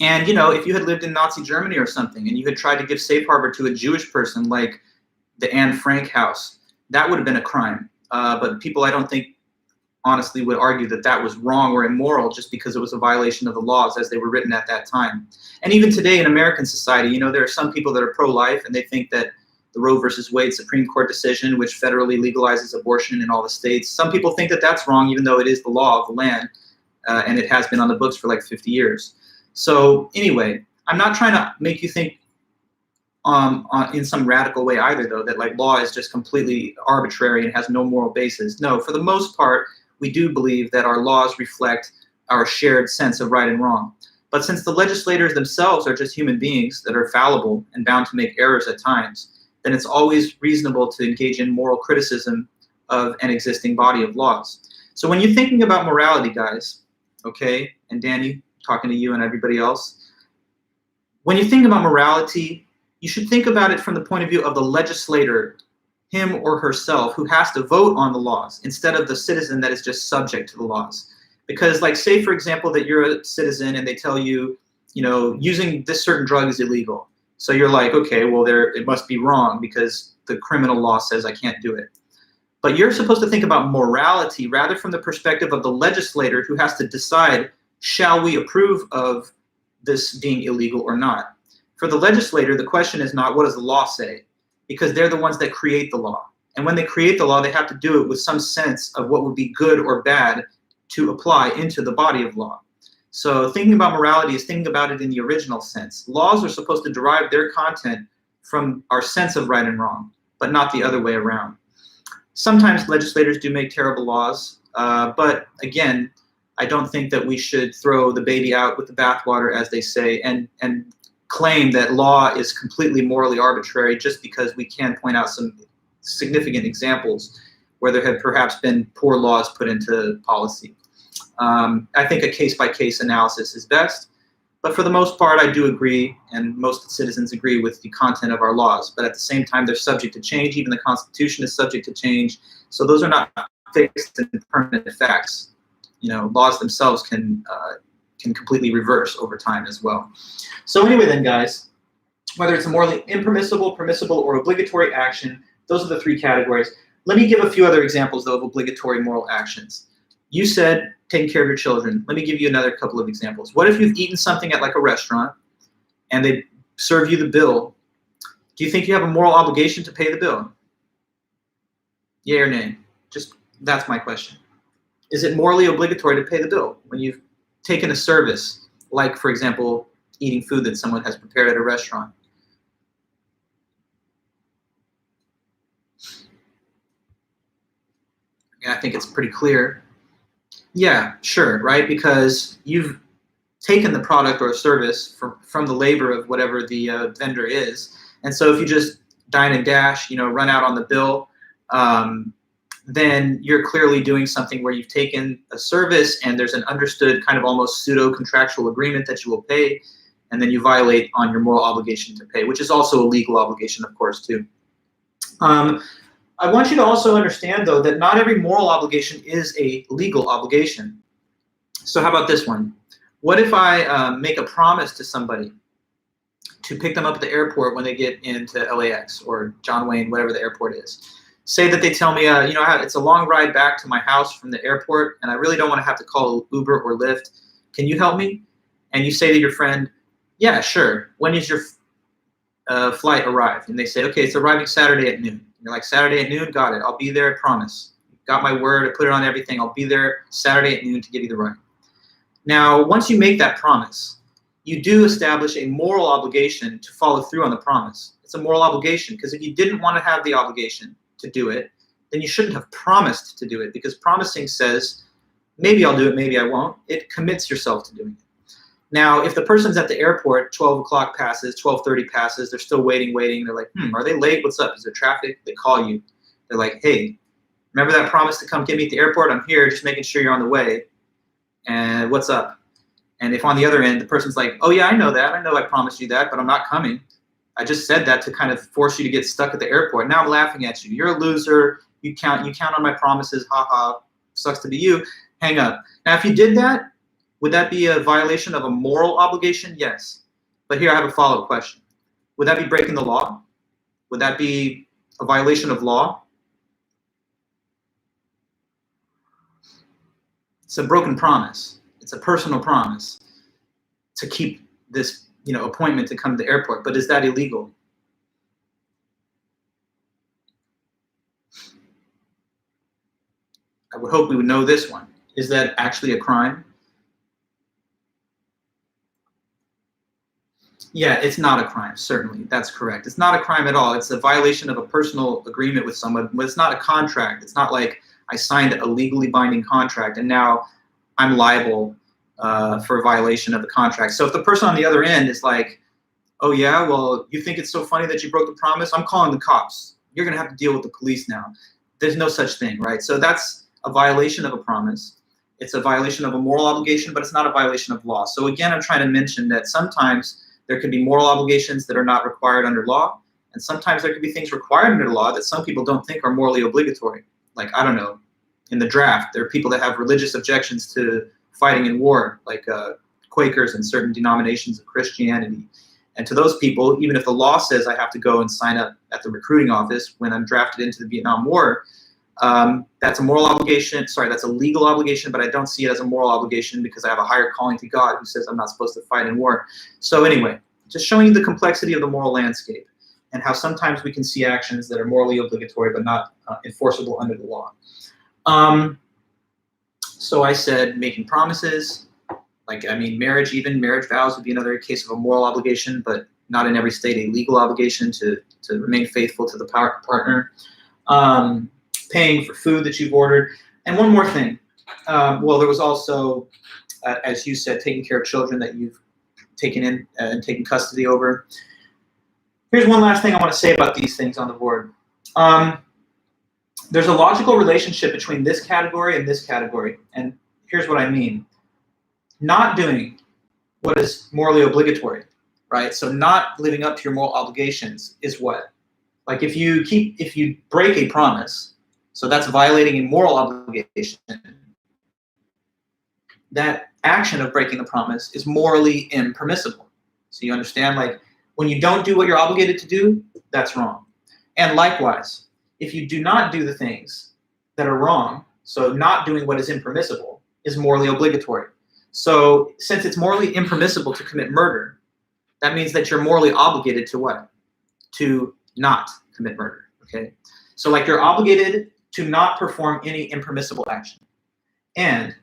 And, you know, if you had lived in Nazi Germany or something and you had tried to give safe harbor to a Jewish person like the Anne Frank house, that would have been a crime. But people, I don't think, honestly would argue that that was wrong or immoral just because it was a violation of the laws as they were written at that time. And even today in American society, you know, there are some people that are pro-life and they think that the Roe versus Wade Supreme Court decision, which federally legalizes abortion in all the states, some people think that that's wrong, even though it is the law of the land, and it has been on the books for like 50 years. So anyway, I'm not trying to make you think in some radical way either, though, that like law is just completely arbitrary and has no moral basis. No, for the most part, we do believe that our laws reflect our shared sense of right and wrong. But since the legislators themselves are just human beings that are fallible and bound to make errors at times, then it's always reasonable to engage in moral criticism of an existing body of laws. So when you're thinking about morality, guys, okay, and Danny, talking to you and everybody else, when you think about morality, you should think about it from the point of view of the legislator, him or herself, who has to vote on the laws instead of the citizen that is just subject to the laws. Because like say, for example, that you're a citizen and they tell you, you know, using this certain drug is illegal. So you're like, okay, well, it must be wrong because the criminal law says I can't do it. But you're supposed to think about morality rather from the perspective of the legislator who has to decide, shall we approve of this being illegal or not? For the legislator, the question is not what does the law say, because they're the ones that create the law. And when they create the law, they have to do it with some sense of what would be good or bad to apply into the body of law. So thinking about morality is thinking about it in the original sense. Laws are supposed to derive their content from our sense of right and wrong, but not the other way around. Sometimes legislators do make terrible laws, but again, I don't think that we should throw the baby out with the bathwater, as they say, and claim that law is completely morally arbitrary just because we can point out some significant examples where there have perhaps been poor laws put into policy. I think a case-by-case analysis is best, but for the most part, I do agree, and most citizens agree with the content of our laws. But at the same time, they're subject to change. Even the Constitution is subject to change. So those are not fixed and permanent facts. You know, laws themselves can completely reverse over time as well. So anyway then, guys, whether it's a morally impermissible, permissible, or obligatory action, those are the three categories. Let me give a few other examples, though, of obligatory moral actions. You said taking care of your children. Let me give you another couple of examples. What if you've eaten something at like a restaurant and they serve you the bill? Do you think you have a moral obligation to pay the bill? Yay or nay? Just, that's my question. is it morally obligatory to pay the bill when you've taken a service, like, for example, eating food that someone has prepared at a restaurant? And I think it's pretty clear. Yeah, sure, right? Because you've taken the product or service from the labor of whatever the vendor is. And so if you just dine and dash, run out on the bill, then you're clearly doing something where you've taken a service and there's an understood kind of almost pseudo-contractual agreement that you will pay, and then you violate on your moral obligation to pay, which is also a legal obligation, of course, too. I want you to also understand, though, that not every moral obligation is a legal obligation. So how about this one? What if I make a promise to somebody to pick them up at the airport when they get into LAX or John Wayne, whatever the airport is? Say that they tell me, it's a long ride back to my house from the airport, and I really don't want to have to call Uber or Lyft. Can you help me? And you say to your friend, yeah, sure. When does your flight arrive? And they say, okay, it's arriving Saturday at noon. You're like, Saturday at noon? Got it. I'll be there, I promise. Got my word. I put it on everything. I'll be there Saturday at noon to give you the ride. Now, once you make that promise, you do establish a moral obligation to follow through on the promise. It's a moral obligation, because if you didn't want to have the obligation to do it, then you shouldn't have promised to do it, because promising says, maybe I'll do it, maybe I won't. It commits yourself to doing it. Now, if the person's at the airport, 12 o'clock passes, 12:30 passes, they're still waiting. They're like, are they late? What's up? Is there traffic? They call you. They're like, hey, remember that promise to come get me at the airport? I'm here, just making sure you're on the way. And what's up? And if on the other end, the person's like, oh yeah, I know that. I know I promised you that, but I'm not coming. I just said that to kind of force you to get stuck at the airport. Now I'm laughing at you. You're a loser. You count on my promises. Ha ha. Sucks to be you. Hang up. Now, if you did that, would that be a violation of a moral obligation? Yes. But here I have a follow-up question. Would that be breaking the law? Would that be a violation of law? It's a broken promise. It's a personal promise to keep this, appointment to come to the airport. But is that illegal? I would hope we would know this one. Is that actually a crime? Yeah, it's not a crime, certainly. That's correct. It's not a crime at all. It's a violation of a personal agreement with someone, but it's not a contract. It's not like I signed a legally binding contract and now I'm liable for a violation of the contract. So if the person on the other end is like, oh yeah, well, you think it's so funny that you broke the promise? I'm calling the cops. You're gonna have to deal with the police now. There's no such thing, right? So that's a violation of a promise. It's a violation of a moral obligation, but it's not a violation of law. So again, I'm trying to mention that sometimes there could be moral obligations that are not required under law, and sometimes there could be things required under law that some people don't think are morally obligatory. Like, I don't know, in the draft, there are people that have religious objections to fighting in war, like Quakers and certain denominations of Christianity. And to those people, even if the law says I have to go and sign up at the recruiting office when I'm drafted into the Vietnam War, that's a moral obligation. Sorry, that's a legal obligation, but I don't see it as a moral obligation because I have a higher calling to God who says I'm not supposed to fight in war. So anyway, just showing you the complexity of the moral landscape and how sometimes we can see actions that are morally obligatory but not enforceable under the law. So I said making promises, marriage vows would be another case of a moral obligation, but not in every state a legal obligation to remain faithful to the partner. Paying for food that you've ordered. And one more thing. Well, there was also, as you said, taking care of children that you've taken in and taken custody over. Here's one last thing I want to say about these things on the board. There's a logical relationship between this category and this category. And here's what I mean. Not doing what is morally obligatory, right? So not living up to your moral obligations is what? Like if you break a promise, so that's violating a moral obligation, that action of breaking the promise is morally impermissible. So you understand, like when you don't do what you're obligated to do, that's wrong. And likewise, if you do not do the things that are wrong, so not doing what is impermissible is morally obligatory. So since it's morally impermissible to commit murder, that means that you're morally obligated to what? To not commit murder, okay? So like you're obligated to not perform any impermissible action. And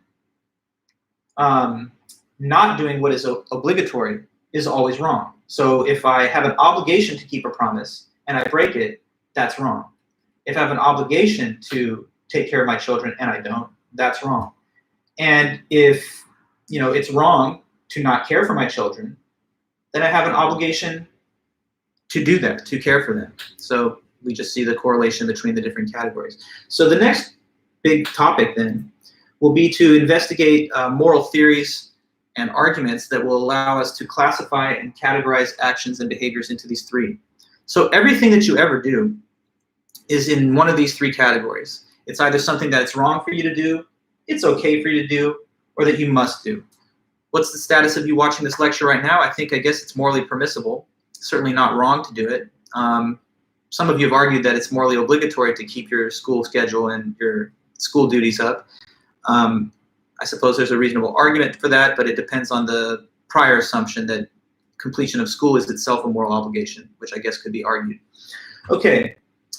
not doing what is obligatory is always wrong. So if I have an obligation to keep a promise and I break it, that's wrong. If I have an obligation to take care of my children and I don't, that's wrong. And if it's wrong to not care for my children, then I have an obligation to do that, to care for them. So we just see the correlation between the different categories. So the next big topic then will be to investigate moral theories and arguments that will allow us to classify and categorize actions and behaviors into these three. So everything that you ever do is in one of these three categories. It's either something that's wrong for you to do, it's okay for you to do, or that you must do. What's the status of you watching this lecture right now? I guess it's morally permissible. Certainly not wrong to do it. Some of you have argued that it's morally obligatory to keep your school schedule and your school duties up. I suppose there's a reasonable argument for that, but it depends on the prior assumption that completion of school is itself a moral obligation, which I guess could be argued. Okay,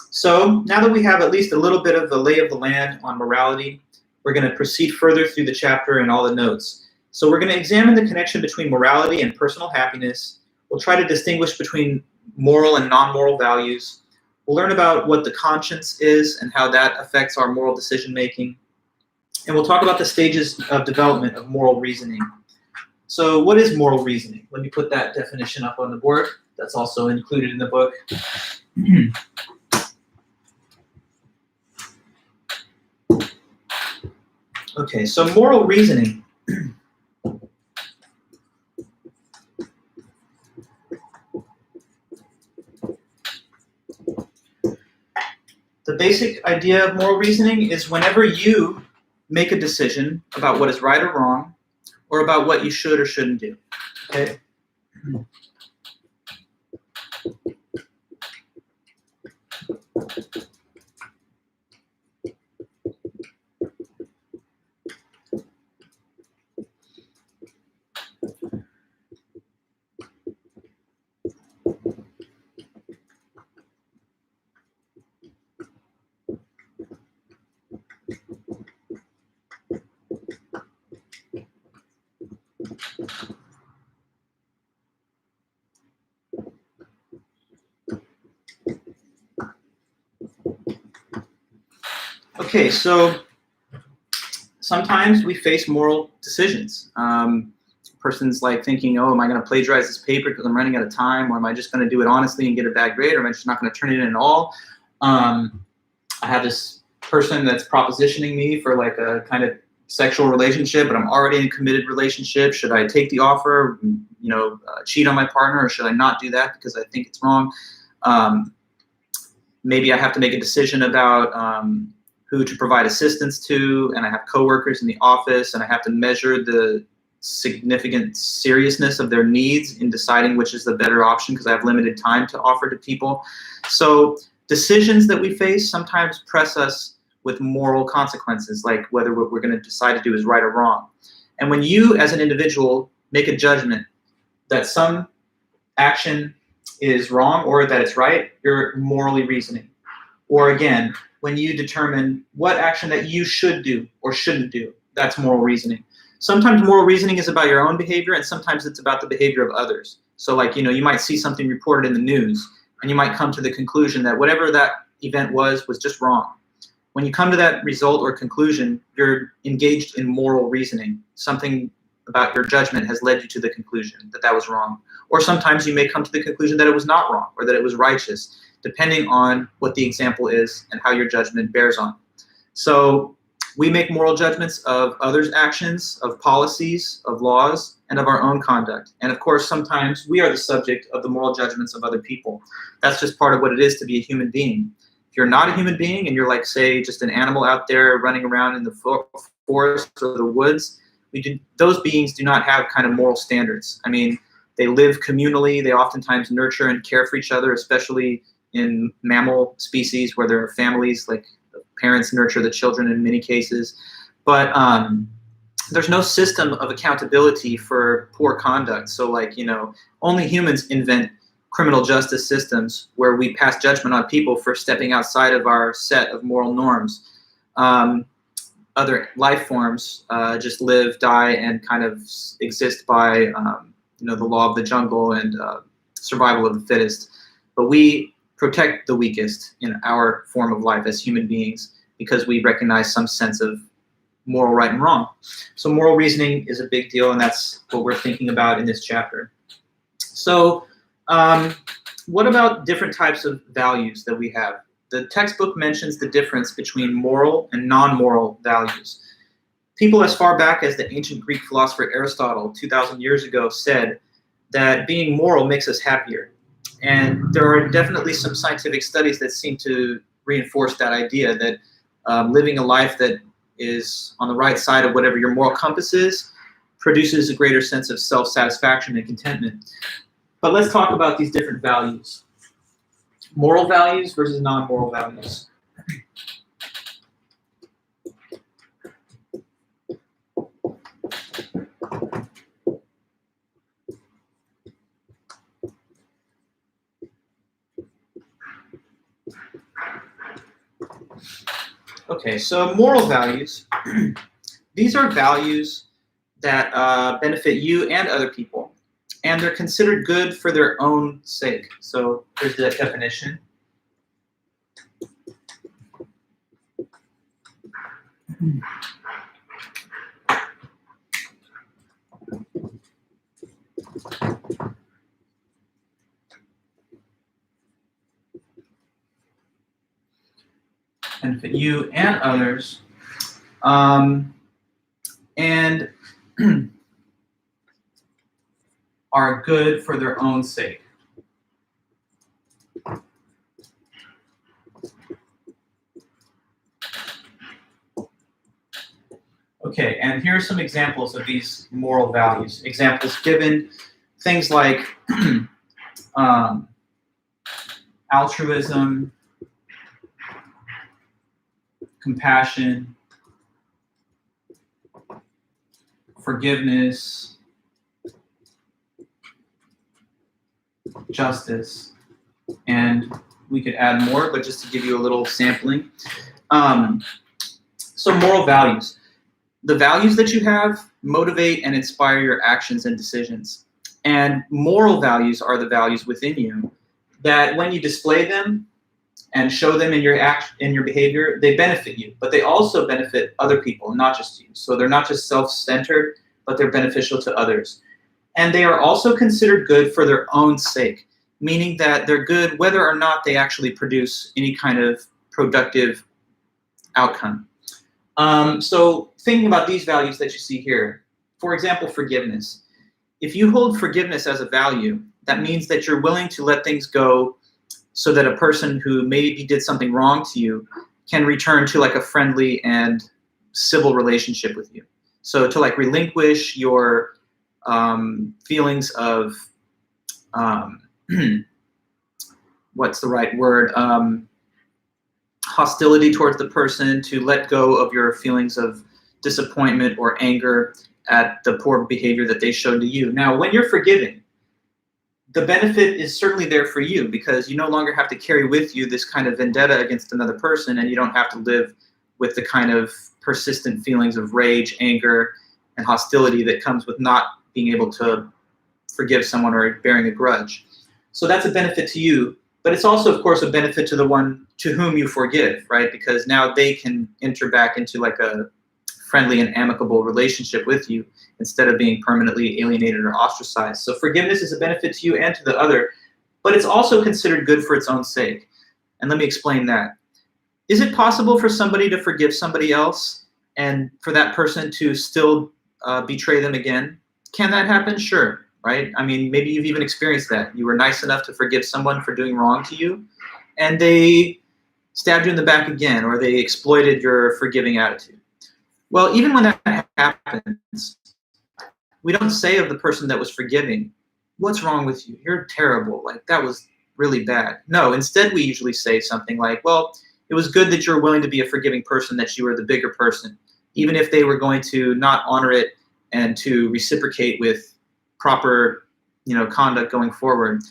so now that we have at least a little bit of the lay of the land on morality, we're going to proceed further through the chapter and all the notes. So we're going to examine the connection between morality and personal happiness. We'll try to distinguish between moral and non-moral values. We'll learn about what the conscience is and how that affects our moral decision-making. And we'll talk about the stages of development of moral reasoning. So what is moral reasoning? Let me put that definition up on the board. That's also included in the book. Okay, so moral reasoning. The basic idea of moral reasoning is whenever you make a decision about what is right or wrong, or about what you should or shouldn't do. Okay? Okay, so sometimes we face moral decisions. Person's like thinking, oh, am I going to plagiarize this paper because I'm running out of time, or am I just going to do it honestly and get a bad grade, or am I just not going to turn it in at all? I have this person that's propositioning me for like a kind of sexual relationship, but I'm already in a committed relationship. Should I take the offer, cheat on my partner, or should I not do that because I think it's wrong? Maybe I have to make a decision about who to provide assistance to, and I have coworkers in the office, and I have to measure the significant seriousness of their needs in deciding which is the better option because I have limited time to offer to people. So decisions that we face sometimes press us with moral consequences, like whether what we're going to decide to do is right or wrong. And when you, as an individual, make a judgment that some action is wrong or that it's right, you're morally reasoning. Or again, when you determine what action that you should do or shouldn't do, that's moral reasoning. Sometimes moral reasoning is about your own behavior, and sometimes it's about the behavior of others. So like, you might see something reported in the news, and you might come to the conclusion that whatever that event was just wrong. When you come to that result or conclusion, you're engaged in moral reasoning. Something about your judgment has led you to the conclusion that that was wrong. Or sometimes you may come to the conclusion that it was not wrong or that it was righteous, depending on what the example is and how your judgment bears on. So we make moral judgments of others' actions, of policies, of laws, and of our own conduct. And of course, sometimes we are the subject of the moral judgments of other people. That's just part of what it is to be a human being. If you're not a human being and you're like, say, just an animal out there running around in the forest or the woods, those beings do not have kind of moral standards. I mean, they live communally. They oftentimes nurture and care for each other, especially in mammal species where there are families, like the parents nurture the children in many cases. But there's no system of accountability for poor conduct. So like, only humans invent criminal justice systems where we pass judgment on people for stepping outside of our set of moral norms. other life forms just live, die, and kind of exist by the law of the jungle and survival of the fittest. But we protect the weakest in our form of life as human beings because we recognize some sense of moral right and wrong. So moral reasoning is a big deal, and that's what we're thinking about in this chapter. So what about different types of values that we have? The textbook mentions the difference between moral and non-moral values. People as far back as the ancient Greek philosopher Aristotle 2,000 years ago said that being moral makes us happier. And there are definitely some scientific studies that seem to reinforce that idea that living a life that is on the right side of whatever your moral compass is produces a greater sense of self-satisfaction and contentment. But let's talk about these different values. Moral values versus non-moral values. Okay, so moral values. These are values that benefit you and other people, and they're considered good for their own sake. So here's the definition. Benefit you and others, and are good for their own sake. Okay, and here are some examples of these moral values. Examples given, things like altruism, compassion, forgiveness, justice, and we could add more, but just to give you a little sampling. So moral values. The values that you have motivate and inspire your actions and decisions. And moral values are the values within you that when you display them and show them in your behavior, they benefit you, but they also benefit other people, not just you. So they're not just self-centered, but they're beneficial to others. And they are also considered good for their own sake, meaning that they're good whether or not they actually produce any kind of productive outcome. So thinking about these values that you see here, for example, forgiveness. If you hold forgiveness as a value, that means that you're willing to let things go so that a person who maybe did something wrong to you can return to like a friendly and civil relationship with you. So to like relinquish your feelings of, what's the right word? Hostility towards the person, to let go of your feelings of disappointment or anger at the poor behavior that they showed to you. Now, when you're forgiving, the benefit is certainly there for you because you no longer have to carry with you this kind of vendetta against another person, and you don't have to live with the kind of persistent feelings of rage, anger, and hostility that comes with not being able to forgive someone or bearing a grudge. So that's a benefit to you, but it's also, of course, a benefit to the one to whom you forgive, right? Because now they can enter back into like a friendly and amicable relationship with you instead of being permanently alienated or ostracized. So forgiveness is a benefit to you and to the other, but it's also considered good for its own sake. And let me explain that. Is it possible for somebody to forgive somebody else and for that person to still betray them again? Can that happen? Sure, right? I mean, maybe you've even experienced that. You were nice enough to forgive someone for doing wrong to you, and they stabbed you in the back again, or they exploited your forgiving attitude. Well, even when that happens, we don't say of the person that was forgiving, what's wrong with you? You're terrible. Like, that was really bad. No, instead we usually say something like, well, it was good that you were willing to be a forgiving person, that you were the bigger person, even if they were going to not honor it and to reciprocate with proper, conduct going forward.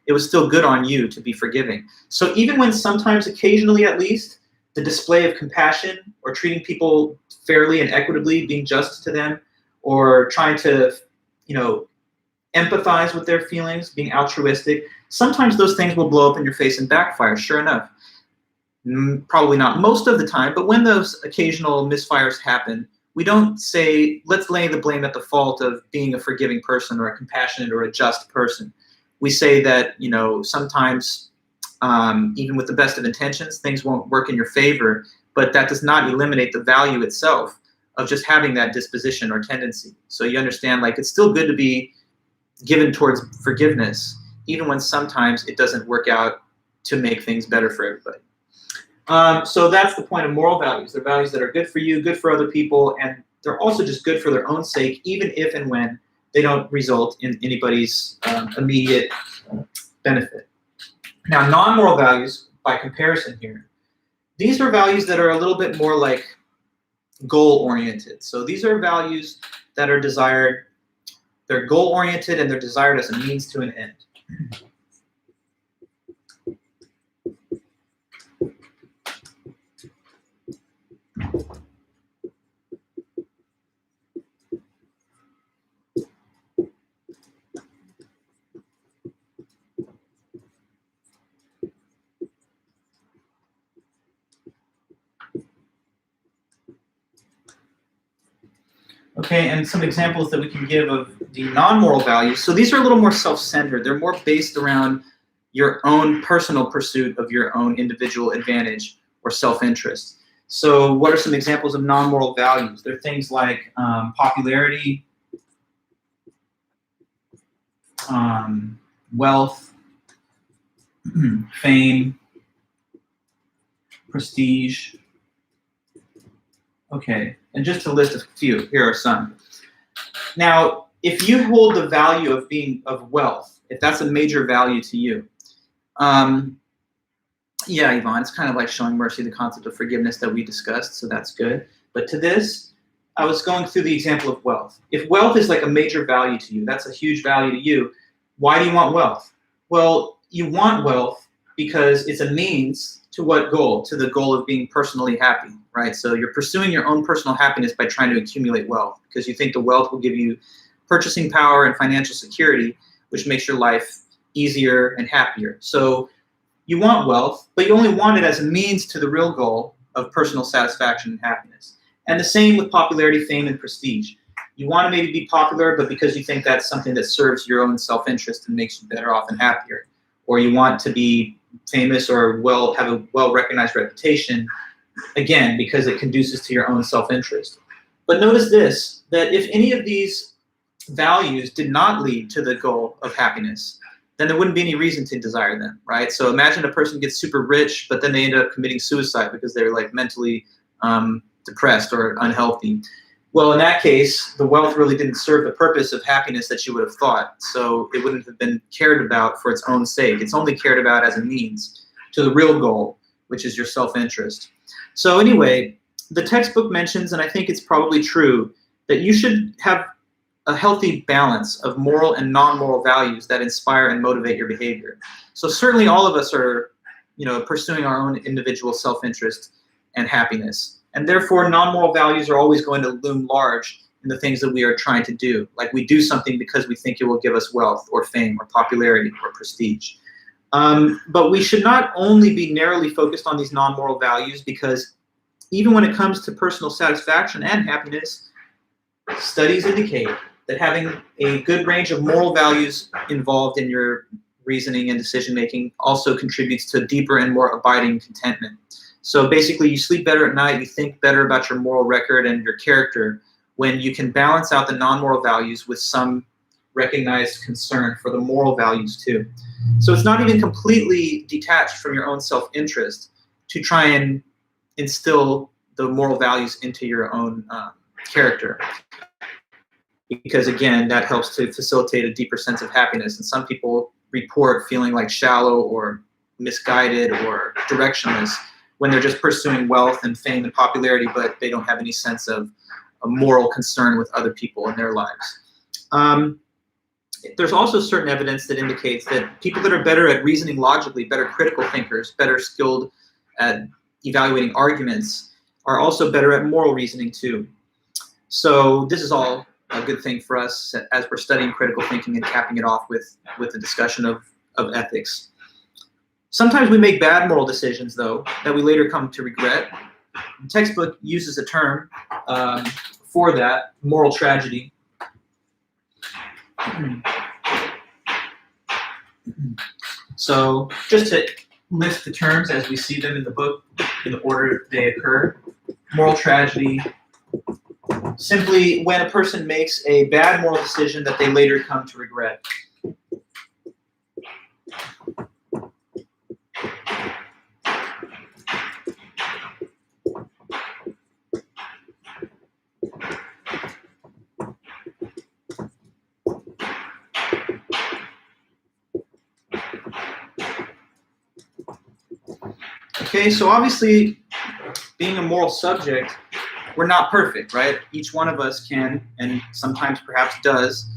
It was still good on you to be forgiving. So even when sometimes, occasionally at least, the display of compassion or treating people fairly and equitably, being just to them, or trying to, empathize with their feelings, being altruistic, sometimes those things will blow up in your face and backfire, sure enough. Probably not most of the time, but when those occasional misfires happen, we don't say, let's lay the blame at the fault of being a forgiving person or a compassionate or a just person. We say that, sometimes, even with the best of intentions, things won't work in your favor, but that does not eliminate the value itself of just having that disposition or tendency. So you understand, it's still good to be given towards forgiveness, even when sometimes it doesn't work out to make things better for everybody. So that's the point of moral values. They're values that are good for you, good for other people, and they're also just good for their own sake, even if and when they don't result in anybody's immediate benefit. Now, non-moral values, by comparison here, these are values that are a little bit more like goal-oriented. So these are values that are desired, they're goal-oriented, and they're desired as a means to an end. Okay, and some examples that we can give of the non-moral values. So these are a little more self-centered. They're more based around your own personal pursuit of your own individual advantage or self-interest. So what are some examples of non-moral values? They're things like popularity, wealth, fame, prestige. Okay, and just to list a few, here are some. Now, if you hold the value of wealth, if that's a major value to you, yeah, Yvonne, it's kind of like showing mercy, the concept of forgiveness that we discussed, so that's good. But to this, I was going through the example of wealth. If wealth is like a major value to you, that's a huge value to you, why do you want wealth? Well, you want wealth because it's a means to what goal? To the goal of being personally happy, right? So you're pursuing your own personal happiness by trying to accumulate wealth because you think the wealth will give you purchasing power and financial security, which makes your life easier and happier. So you want wealth, but you only want it as a means to the real goal of personal satisfaction and happiness. And the same with popularity, fame, and prestige. You want to maybe be popular, but because you think that's something that serves your own self-interest and makes you better off and happier. Or you want to be famous or have a well-recognized reputation, again, because it conduces to your own self-interest. But notice this, that if any of these values did not lead to the goal of happiness, then there wouldn't be any reason to desire them, right? So imagine a person gets super rich, but then they end up committing suicide because they're mentally depressed or unhealthy. Well, in that case, the wealth really didn't serve the purpose of happiness that you would have thought. So it wouldn't have been cared about for its own sake. It's only cared about as a means to the real goal, which is your self-interest. So anyway, the textbook mentions, and I think it's probably true, that you should have a healthy balance of moral and non-moral values that inspire and motivate your behavior. So certainly all of us are, pursuing our own individual self-interest and happiness. And therefore, non-moral values are always going to loom large in the things that we are trying to do. Like we do something because we think it will give us wealth or fame or popularity or prestige. But we should not only be narrowly focused on these non-moral values, because even when it comes to personal satisfaction and happiness, studies indicate that having a good range of moral values involved in your reasoning and decision-making also contributes to deeper and more abiding contentment. So basically, you sleep better at night, you think better about your moral record and your character when you can balance out the non-moral values with some recognized concern for the moral values too. So it's not even completely detached from your own self-interest to try and instill the moral values into your own character. Because again, that helps to facilitate a deeper sense of happiness. And some people report feeling like shallow or misguided or directionless when they're just pursuing wealth and fame and popularity, but they don't have any sense of a moral concern with other people in their lives. There's also certain evidence that indicates that people that are better at reasoning logically, better critical thinkers, better skilled at evaluating arguments are also better at moral reasoning too. So this is all a good thing for us as we're studying critical thinking and capping it off with a discussion of ethics. Sometimes we make bad moral decisions, though, that we later come to regret. The textbook uses a term for that, moral tragedy. So just to list the terms as we see them in the book in the order they occur. Moral tragedy, simply when a person makes a bad moral decision that they later come to regret. Okay, so obviously, being a moral subject, we're not perfect, right? Each one of us can, and sometimes perhaps does,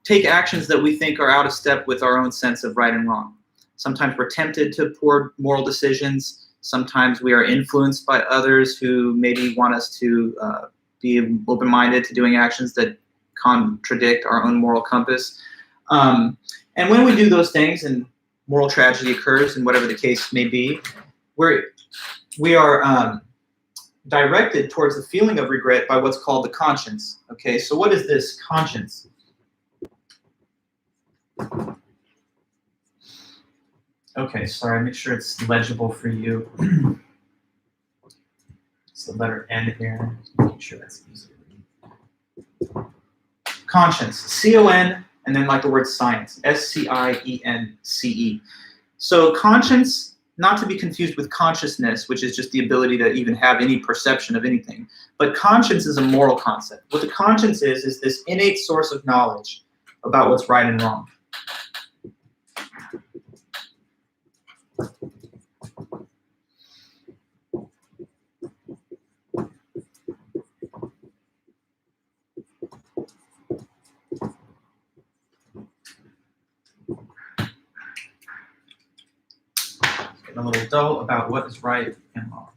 take actions that we think are out of step with our own sense of right and wrong. Sometimes we're tempted to poor moral decisions. Sometimes we are influenced by others who maybe want us to be open-minded to doing actions that contradict our own moral compass. And when we do those things, and moral tragedy occurs, and whatever the case may be, we are directed towards the feeling of regret by what's called the conscience. Okay, so what is this conscience? Okay, sorry, make sure it's legible for you. It's the letter N here, making sure that's easy to read. Conscience, C-O-N, and then like the word science, S-C-I-E-N-C-E. So conscience, not to be confused with consciousness, which is just the ability to even have any perception of anything. But conscience is a moral concept. What the conscience is this innate source of knowledge about what's right and wrong. A little dull about what is right and wrong.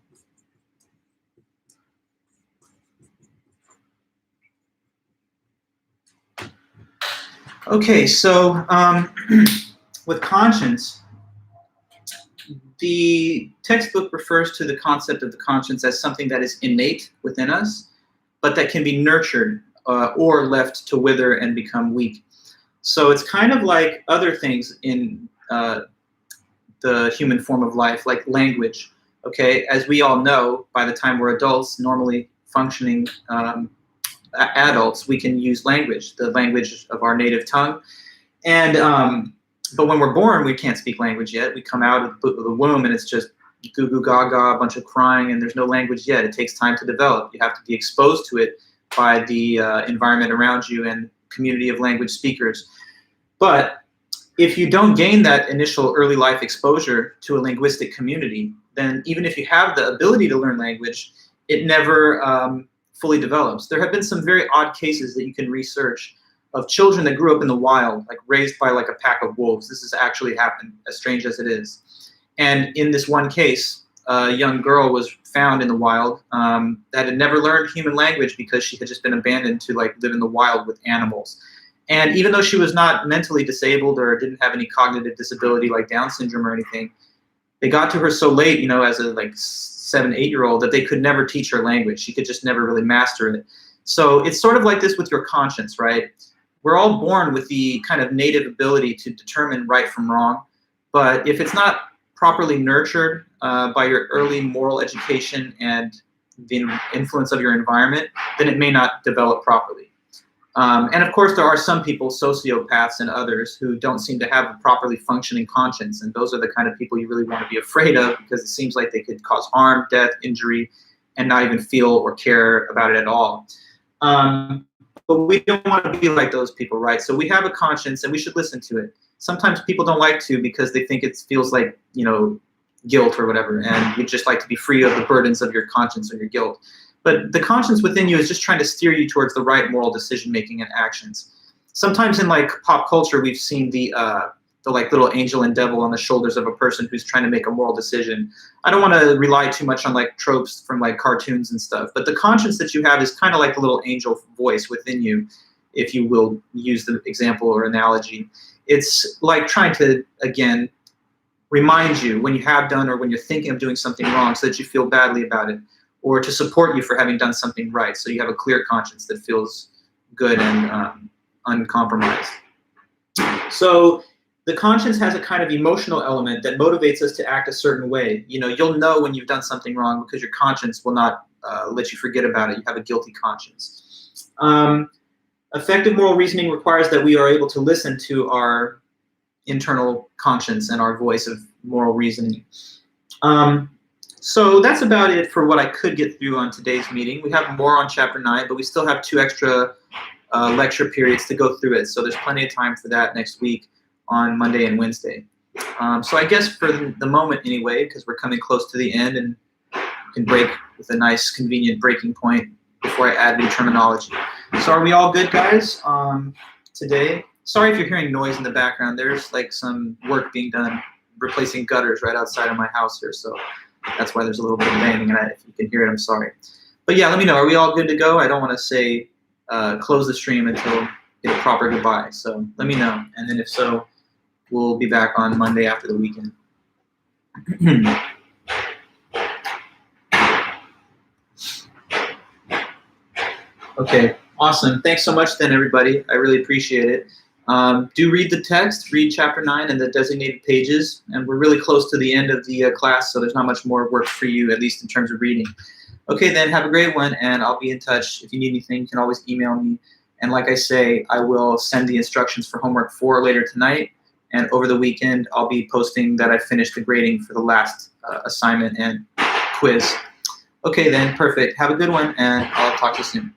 Okay, so with conscience, the textbook refers to the concept of the conscience as something that is innate within us, but that can be nurtured or left to wither and become weak. So it's kind of like other things in the human form of life, like language. Okay, as we all know, by the time we're adults, normally functioning adults, we can use language, the language of our native tongue. And but when we're born, we can't speak language yet. We come out of the womb and it's just goo goo gaga, a bunch of crying, and there's no language yet. It takes time to develop. You have to be exposed to it by the environment around you and community of language speakers. But if you don't gain that initial early life exposure to a linguistic community, then even if you have the ability to learn language, it never fully develops. There have been some very odd cases that you can research of children that grew up in the wild, like raised by like a pack of wolves. This has actually happened, as strange as it is. And in this one case, a young girl was found in the wild that had never learned human language because she had just been abandoned to like live in the wild with animals. And even though she was not mentally disabled or didn't have any cognitive disability like Down syndrome or anything, they got to her so late, you know, as a like 7, 8-year-old, that they could never teach her language. She could just never really master it. So it's sort of like this with your conscience, right? We're all born with the kind of native ability to determine right from wrong. But if it's not properly nurtured by your early moral education and the influence of your environment, then it may not develop properly. And of course, there are some people, sociopaths and others, who don't seem to have a properly functioning conscience. And those are the kind of people you really want to be afraid of, because it seems like they could cause harm, death, injury, and not even feel or care about it at all. But we don't want to be like those people, right? So we have a conscience and we should listen to it. Sometimes people don't like to because they think it feels like, you know, guilt or whatever. And you just like to be free of the burdens of your conscience or your guilt. But the conscience within you is just trying to steer you towards the right moral decision-making and actions. Sometimes in like pop culture, we've seen the the like little angel and devil on the shoulders of a person who's trying to make a moral decision. I don't want to rely too much on like tropes from like cartoons and stuff, but the conscience that you have is kind of like the little angel voice within you, if you will use the example or analogy. It's like trying to, again, remind you when you have done or when you're thinking of doing something wrong so that you feel badly about it, or to support you for having done something right, so you have a clear conscience that feels good and uncompromised. So the conscience has a kind of emotional element that motivates us to act a certain way. You know, you'll know when you've done something wrong because your conscience will not let you forget about it. You have a guilty conscience. Effective moral reasoning requires that we are able to listen to our internal conscience and our voice of moral reasoning. So that's about it for what I could get through on today's meeting. We have more on Chapter 9, but we still have 2 extra lecture periods to go through it. So there's plenty of time for that next week on Monday and Wednesday. So I guess for the moment anyway, because we're coming close to the end and can break with a nice convenient breaking point before I add new terminology. So are we all good, guys, today? Sorry if you're hearing noise in the background. There's like some work being done replacing gutters right outside of my house here, so that's why there's a little bit of banging, and if you can hear it, I'm sorry. But yeah, let me know. Are we all good to go? I don't want to say close the stream until we get a proper goodbye, so let me know. And then if so, we'll be back on Monday after the weekend. Okay, awesome. Thanks so much then, everybody. I really appreciate it. Do read the text, read Chapter 9 and the designated pages, and we're really close to the end of the class, so there's not much more work for you, at least in terms of reading. Okay, then, have a great one, and I'll be in touch. If you need anything, you can always email me. And like I say, I will send the instructions for homework 4 later tonight, and over the weekend, I'll be posting that I finished the grading for the last assignment and quiz. Okay then, perfect. Have a good one, and I'll talk to you soon.